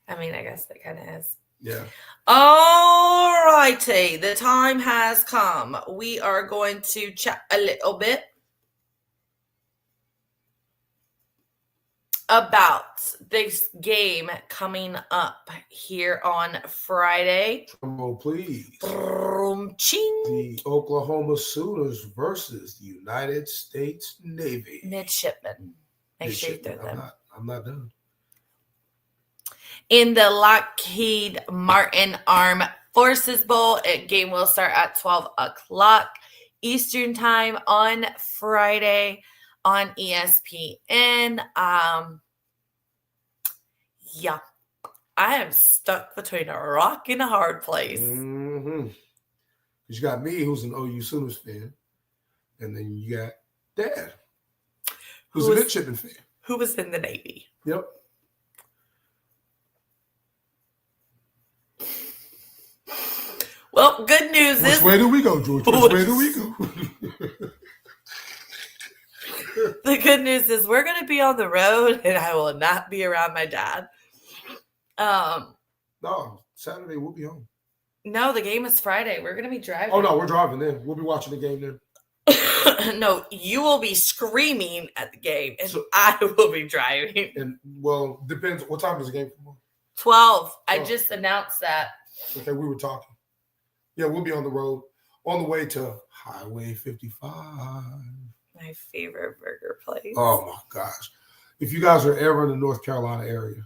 I mean, I guess that kind of is. Yeah. All righty. The time has come. We are going to chat a little bit about this game coming up here on Friday. Drum roll, please. Ching. The Oklahoma Sooners versus the United States Navy. Midshipmen. Make sure you throw them. I'm not done. In the Lockheed Martin Armed Forces Bowl, game will start at 12 o'clock Eastern time on Friday on ESPN. Yeah, I am stuck between a rock and a hard place. Mm-hmm. You got me, who's an OU Sooners fan, and then you got Dad, who's a midshipman fan. Who was in the Navy. Yep. Well, good news is... Which way do we go, George? Which way do we go? The good news is we're going to be on the road, and I will not be around my dad. No, Saturday we'll be home. No, the game is Friday. We're going to be driving. Oh, no, we're driving then. We'll be watching the game then. No, you will be screaming at the game, and I will be driving. And, well, depends. What time is the game come on? 12. I just announced that. Okay, we were talking. Yeah, we'll be on the road on the way to Highway 55. My favorite burger place. Oh, my gosh. If you guys are ever in the North Carolina area,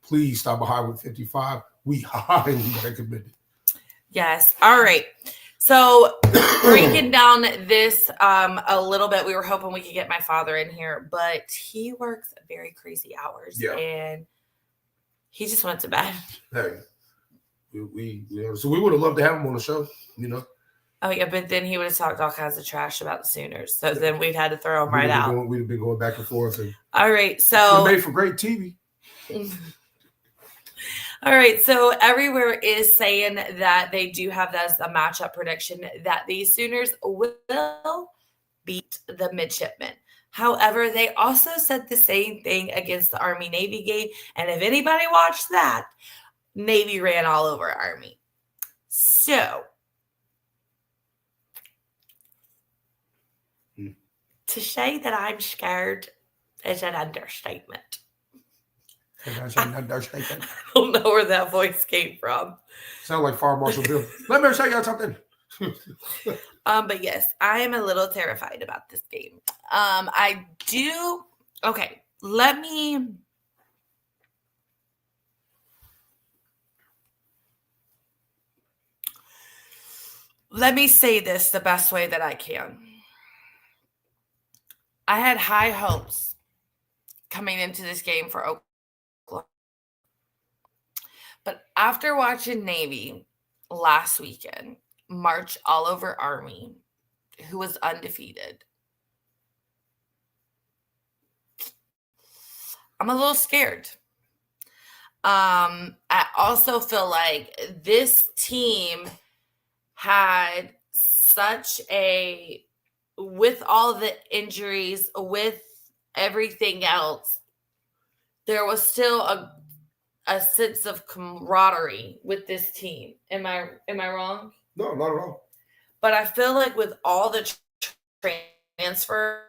please stop by Highway 55. We highly recommend it. Yes. All right. So breaking down this a little bit, we were hoping we could get my father in here, but he works very crazy hours. Yeah. And he just went to bed. Hey, so we would have loved to have him on the show, you know. Oh, yeah, but then he would have talked all kinds of trash about the Sooners. So then we'd had to throw him right out. We'd have been going back and forth. And all right. So made for great TV. All right. So everywhere is saying that they do have that as a matchup prediction that the Sooners will beat the Midshipmen. However, they also said the same thing against the Army-Navy game. And if anybody watched that, Navy ran all over Army. So to say that I'm scared is an understatement. That's an understatement. I don't know where that voice came from. Sound like Fire Marshal Bill. Let me show you something. But yes, I am a little terrified about this game. I do. Okay, let me say this the best way that I can. I had high hopes coming into this game for Oklahoma. But after watching Navy last weekend march all over Army, who was undefeated, I'm a little scared. I also feel like this team had such a, with all the injuries, with everything else, there was still a sense of camaraderie with this team. Am I wrong? No, not at all. But I feel like with all the transfers,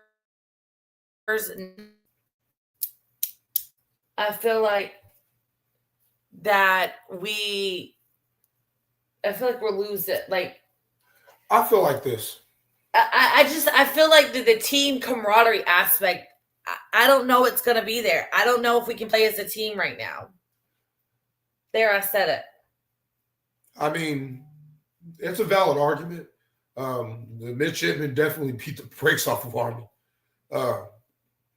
I feel like we're losing. Like, I feel like this. I feel like the team camaraderie aspect, I don't know it's going to be there. I don't know if we can play as a team right now. There, I said it. I mean, it's a valid argument. The Midshipmen definitely beat the brakes off of Army.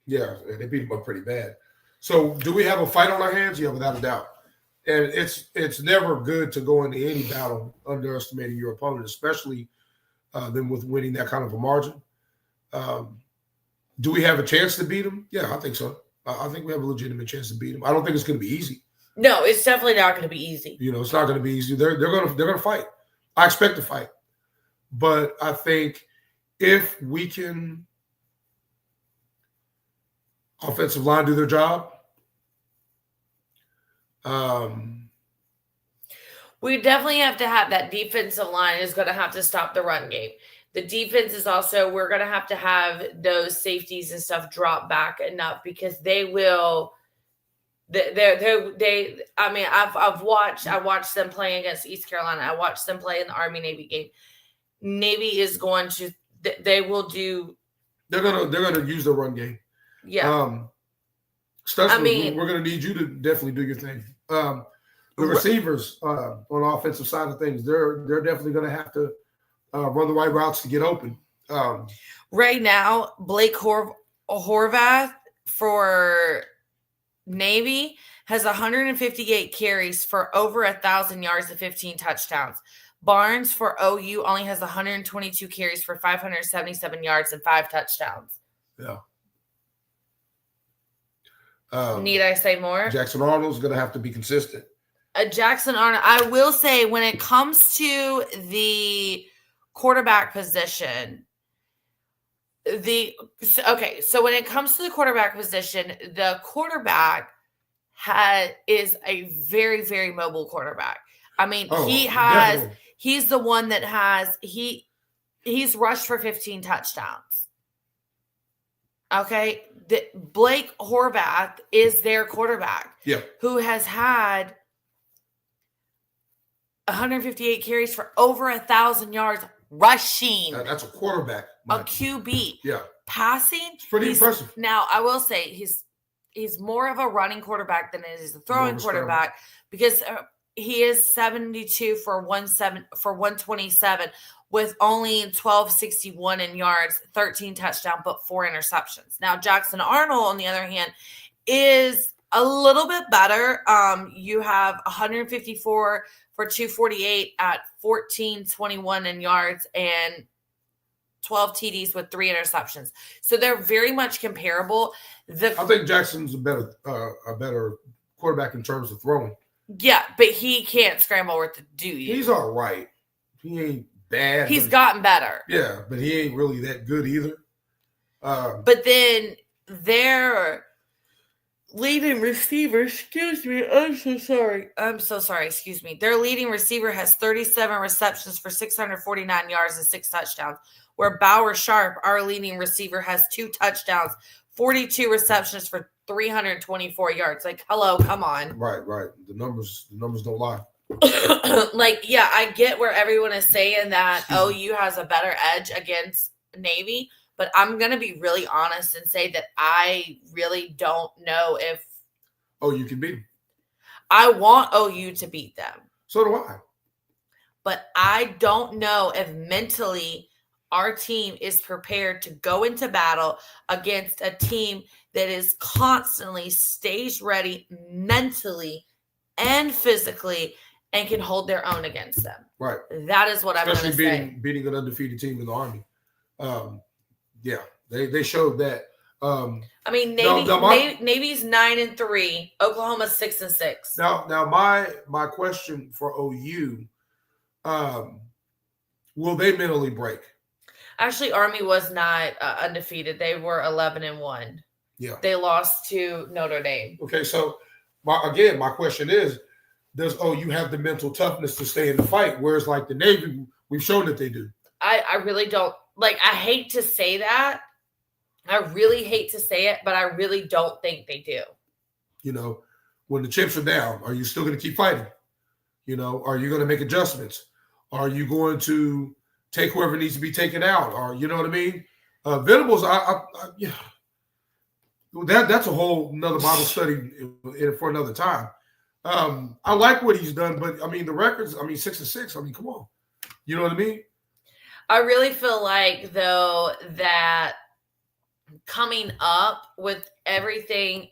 Yeah, they beat them up pretty bad. So do we have a fight on our hands? Yeah, without a doubt. And it's never good to go into any battle underestimating your opponent, especially them with winning that kind of a margin. Do we have a chance to beat them? Yeah, I think so. I think we have a legitimate chance to beat them. I don't think it's going to be easy. No, it's definitely not going to be easy. You know, it's not going to be easy. They're going to fight. I expect to fight. But I think if we can offensive line do their job, we definitely have to have that defensive line is going to have to stop the run game. The defense is also, we're going to have those safeties and stuff drop back enough because they will. I mean, I watched them playing against East Carolina. I watched them play in the Army-Navy game. Navy is going to, they will do. They're gonna use the run game. Yeah. Stutzler, I mean, we're gonna need you to definitely do your thing. The receivers on the offensive side of things, they're definitely gonna have to run the right routes to get open. Right now, Blake Horvath for Navy has 158 carries for over 1,000 yards and 15 touchdowns. Barnes for OU only has 122 carries for 577 yards and 5 touchdowns. Yeah. Need I say more? Jackson Arnold's going to have to be consistent. Jackson Arnold, I will say when it comes to the quarterback position, So when it comes to the quarterback position, the quarterback is a very, very mobile quarterback. I mean, Definitely. he's the one that he's rushed for 15 touchdowns. Okay. Blake Horvath is their quarterback. Yeah. Who has had 158 carries for over 1,000 yards rushing. That's a quarterback. A QB. Yeah. Passing. It's pretty impressive. Now, I will say he's more of a running quarterback than it is a throwing quarterback because he is 72 for 127 with only 1261 in yards, 13 touchdowns, but 4 interceptions. Now, Jackson Arnold, on the other hand, is a little bit better. You have 154 for 248 at 1421 in yards and 12 TDs with 3 interceptions. So they're very much comparable. I think Jackson's a better quarterback in terms of throwing. Yeah, but he can't scramble worth the dude. He's all right. He ain't bad. He's gotten better. Yeah, but he ain't really that good either. But then their leading receiver, excuse me, I'm so sorry, excuse me. Their leading receiver has 37 receptions for 649 yards and 6 touchdowns, where Bauer Sharp, our leading receiver, has 2 touchdowns, 42 receptions for 324 yards. Like, hello, come on. Right. The numbers don't lie. Like, yeah, I get where everyone is saying that OU has a better edge against Navy, but I'm going to be really honest and say that I really don't know if OU can beat them. I want OU to beat them. So do I. But I don't know if mentally our team is prepared to go into battle against a team that is constantly stage ready mentally and physically and can hold their own against them. Right. That is what I'm going to say. Especially beating an undefeated team in the Army. Yeah, they showed that. I mean, Navy's 9-3, Oklahoma's 6-6. Now, my question for OU, will they mentally break? Actually, Army was not undefeated. They were 11-1. Yeah, they lost to Notre Dame. Okay, so my question is, does OU have the mental toughness to stay in the fight? Whereas, like the Navy, we've shown that they do. I really don't. Like, I hate to say that. I really hate to say it, but I really don't think they do. You know, when the chips are down, are you still going to keep fighting? You know, are you going to make adjustments? Are you going to take whoever needs to be taken out? Or, you know what I mean? Venables, that's a whole another Bible study for another time. I like what he's done, but I mean, the records, 6-6. I mean, come on. You know what I mean? I really feel like, though, that coming up with everything,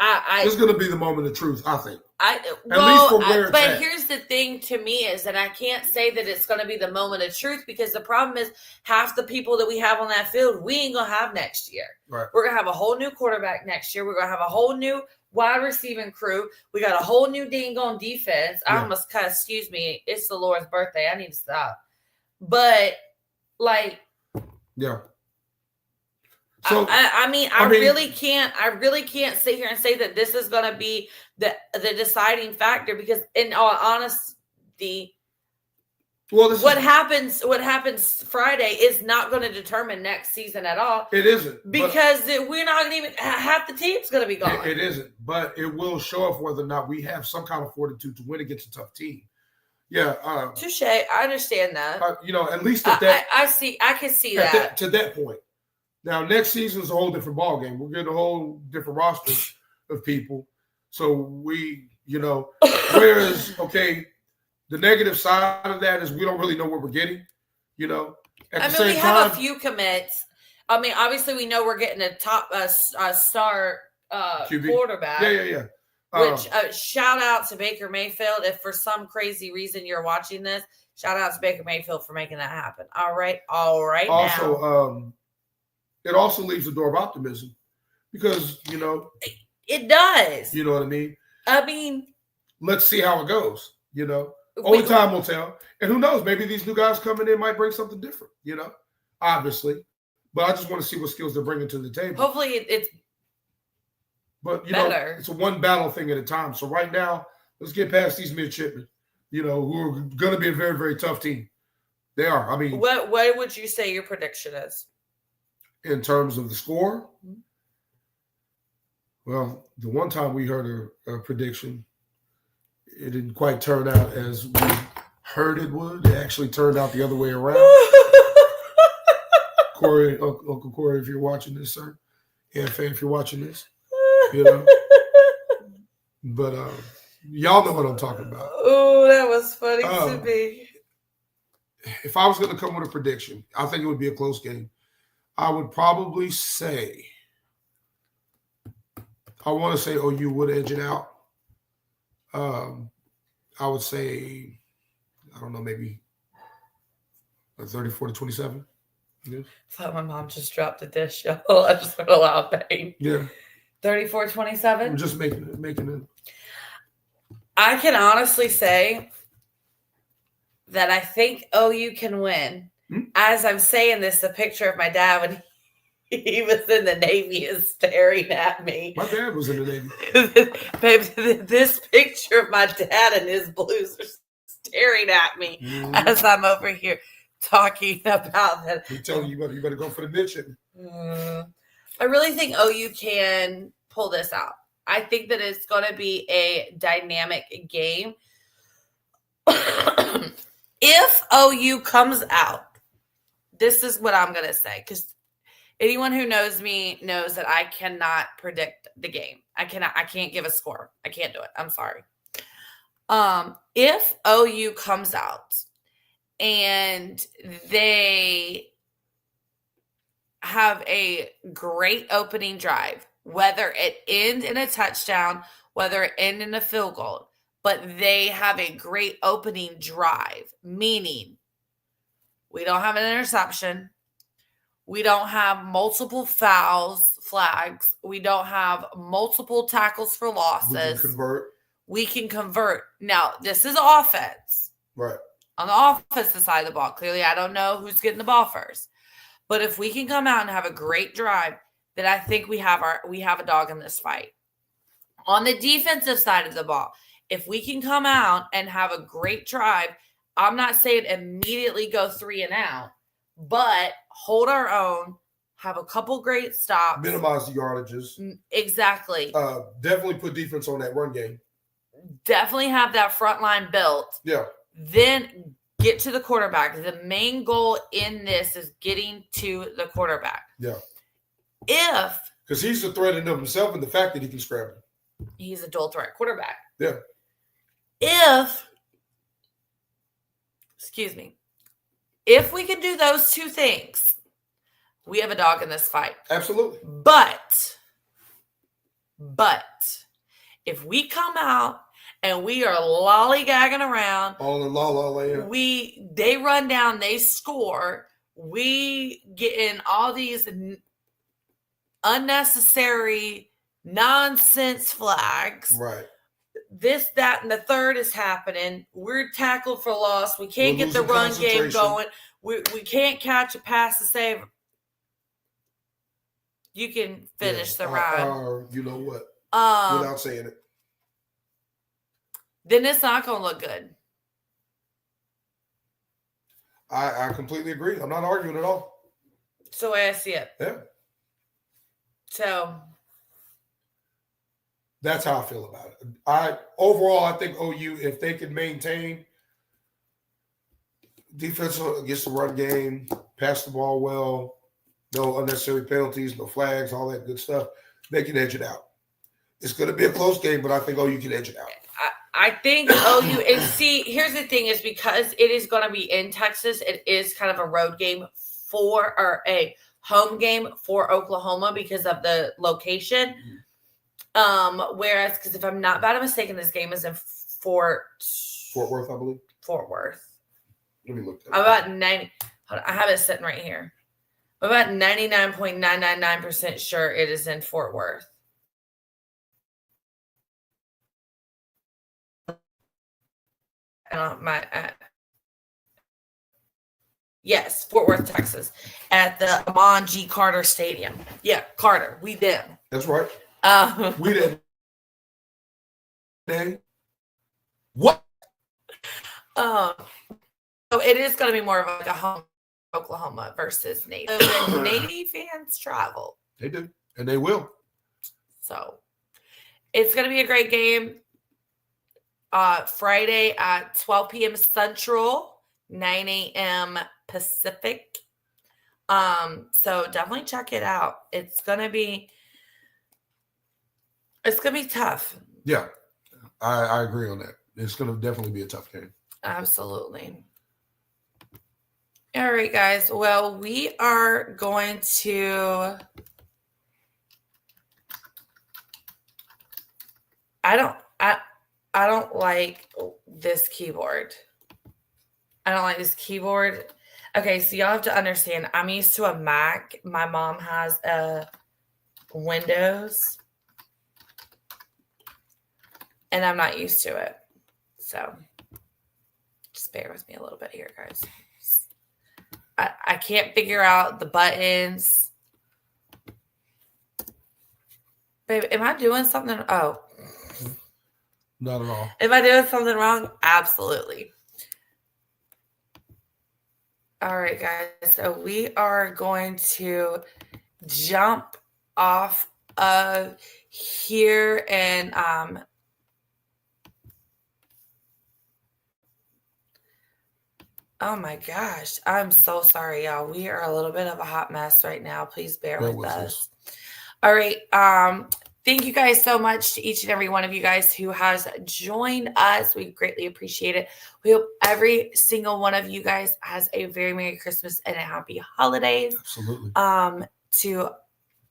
it's going to be the moment of truth, I think. But here's the thing to me is that I can't say that it's going to be the moment of truth, because the problem is half the people that we have on that field, we ain't going to have next year. Right. We're going to have a whole new quarterback next year. We're going to have a whole new wide receiving crew. We got a whole new dang on defense. I almost kind of, excuse me, it's the Lord's birthday. I need to stop. But, like, yeah. So I really can't sit here and say that this is going to be the deciding factor, because in all honesty, what happens Friday is not going to determine next season at all. It isn't, because we're not even half the team's going to be gone. It isn't, but it will show us whether or not we have some kind of fortitude to win against a tough team. Yeah, touche. I understand that. At least at that, I can see that to that point. Now, next season is a whole different ball game. We'll get a whole different roster of people. So we, whereas, okay, the negative side of that is we don't really know what we're getting, At the same we have a few commits. I mean, obviously we know we're getting a top star QB. quarterback. Yeah. Which shout out to Baker Mayfield. If for some crazy reason you're watching this, shout out to Baker Mayfield for making that happen. All right. Also, now. It also leaves the door of optimism, because, it does. You know what I mean? I mean, let's see how it goes, Only time will tell. And who knows, maybe these new guys coming in might bring something different, obviously. But I just want to see what skills they're bringing to the table. Hopefully it's But, better. it's a one battle thing at a time. So right now, let's get past these midshipmen, who are going to be a very, very tough team. They are. I mean, What would you say your prediction is? in terms of the score, well, the one time we heard a prediction, it didn't quite turn out as we heard it would. It actually turned out the other way around. Corey, Uncle Corey, if you're watching this, sir, and fan, if you're watching this, But y'all know what I'm talking about. Oh, that was funny to me. If I was going to come with a prediction, I think it would be a close game. I would probably say, I want to say OU would edge it out. I would say, I don't know, maybe 34-27. Yeah. I thought my mom just dropped a dish, y'all. I just heard a loud bang. Yeah. 34-27. I'm just making it. I can honestly say that I think OU can win. As I'm saying this, the picture of my dad when he was in the Navy is staring at me. My dad was in the Navy. Babe, this picture of my dad and his blues are staring at me as I'm over here talking about that. I'm telling you, you better go for the midshipmen. I really think OU can pull this out. I think that it's going to be a dynamic game. If OU comes out, this is what I'm going to say, because anyone who knows me knows that I cannot predict the game. I can't give a score. I can't do it. I'm sorry. If OU comes out and they have a great opening drive, whether it ends in a touchdown, whether it ends in a field goal, but they have a great opening drive, meaning we don't have an interception, we don't have multiple flags, we don't have multiple tackles for losses. We can convert. Now, this is offense. Right. On the offensive side of the ball. Clearly, I don't know who's getting the ball first. But if we can come out and have a great drive, then I think we have a dog in this fight. On the defensive side of the ball, if we can come out and have a great drive, I'm not saying immediately go 3 and out, but hold our own, have a couple great stops. Minimize the yardages. Exactly. Definitely put defense on that run game. Definitely have that front line built. Yeah. Then get to the quarterback. The main goal in this is getting to the quarterback. Yeah. Because he's a threat in of himself and the fact that he can scramble. He's a dual threat quarterback. Yeah. If we can do those two things, we have a dog in this fight. Absolutely. But if we come out and we are lollygagging around, all in la land, they run down, they score, we get in all these unnecessary nonsense flags. Right. This, that, and the third is happening. We're tackled for loss. We can't get the run game going. We can't catch a pass to save. You can finish the ride. You know what? Without saying it. Then it's not going to look good. I completely agree. I'm not arguing at all. It's the way I see it. Yeah. So that's how I feel about it. Overall, I think OU, if they can maintain defense against the run game, pass the ball well, no unnecessary penalties, no flags, all that good stuff, they can edge it out. It's going to be a close game, but I think OU can edge it out. I think OU, and see, here's the thing, is because it is going to be in Texas, it is kind of a road game or a home game for Oklahoma because of the location. Whereas, because if I'm not bad mistaken, this game is in Fort Worth, I believe. Fort Worth. Let me look. I'm about 90. Hold on, I have it sitting right here. I'm about 99.999% sure it is in Fort Worth. Yes, Fort Worth, Texas, at the Amon G. Carter Stadium. Yeah, Carter. We did. That's right. Um, We did. Dang. What? so it is going to be more of like a home Oklahoma versus Navy. So the Navy fans travel. They do, and they will. So it's going to be a great game. Friday at 12 p.m. Central, 9 a.m. Pacific. So definitely check it out. It's gonna be tough. Yeah, I agree on that. It's gonna definitely be a tough game. Absolutely. All right, guys. Well, we are going to. I don't like this keyboard. I don't like this keyboard. Okay, so y'all have to understand, I'm used to a Mac. My mom has a Windows. And I'm not used to it. So just bear with me a little bit here, guys. I can't figure out the buttons. Babe, am I doing something? Oh. Not at all. Am I doing something wrong? Absolutely. All right, guys. So we are going to jump off of here and oh my gosh. I'm so sorry, y'all. We are a little bit of a hot mess right now. Please bear with us. All right. Thank you guys so much to each and every one of you guys who has joined us. We greatly appreciate it. We hope every single one of you guys has a very Merry Christmas and a Happy Holidays. Absolutely. To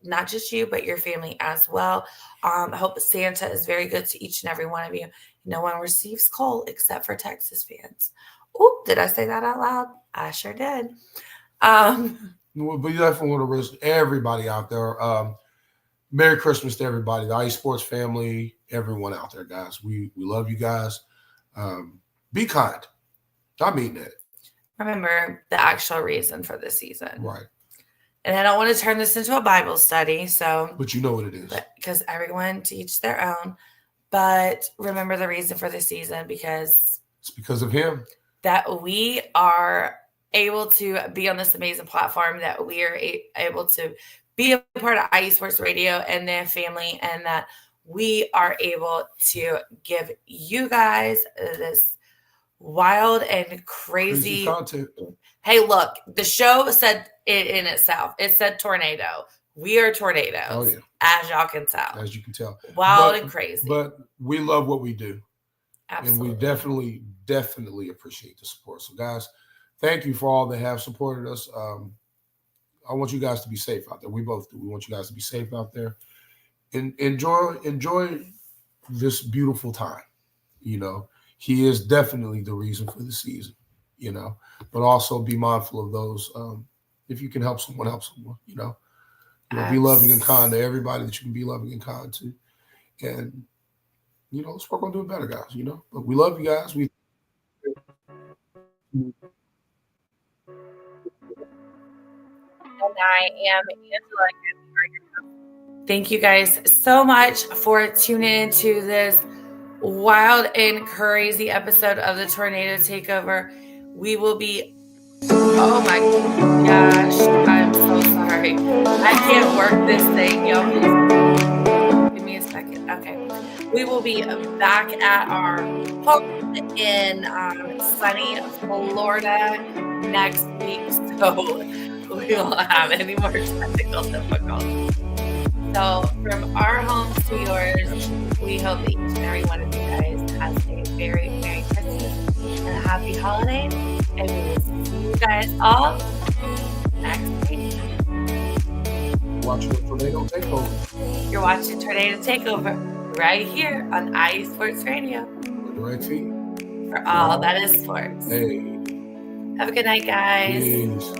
not just you, but your family as well. I hope Santa is very good to each and every one of you. No one receives coal except for Texas fans. Oh, did I say that out loud? I sure did. But you definitely want to risk everybody out there. Merry Christmas to everybody, the ICE Sports family, everyone out there, guys. We love you guys. Be kind. I mean that. Remember the actual reason for the season. Right. And I don't want to turn this into a Bible study. But you know what it is. Because everyone to each their own. But remember the reason for the season because it's because of him. That we are able to be on this amazing platform, that we are able to be a part of IE Sports Radio and their family, and that we are able to give you guys this wild and crazy content. Hey, look, the show said it in itself. It said tornado. We are tornadoes, oh, yeah. As y'all can tell. As you can tell. Wild and crazy. But we love what we do. Absolutely. And we definitely appreciate the support. So, guys, thank you for all that have supported us. I want you guys to be safe out there. We both do. We want you guys to be safe out there. And enjoy this beautiful time. You know, he is definitely the reason for the season, you know, but also be mindful of those. If you can help someone, you know, be loving and kind to everybody that you can be loving and kind to. And, you know, let's work on doing better, guys, you know, but we love you guys. And I am Angela. Thank you guys so much for tuning into this wild and crazy episode of the Tornado Takeover. We will be, oh my gosh, I'm so sorry. I can't work this thing, y'all. Please give me a second. Okay. We will be back at our home in sunny Florida next week. So we won't have any more technical difficulties. So from our homes to yours, we hope that each and every one of you guys has a very Merry Christmas and a Happy Holidays. And we will see you guys all next week. Watching Tornado Takeover. You're watching Tornado Takeover right here on IE Sports Radio. The right feet. For all that is sports. Hey. Have a good night, guys. Peace.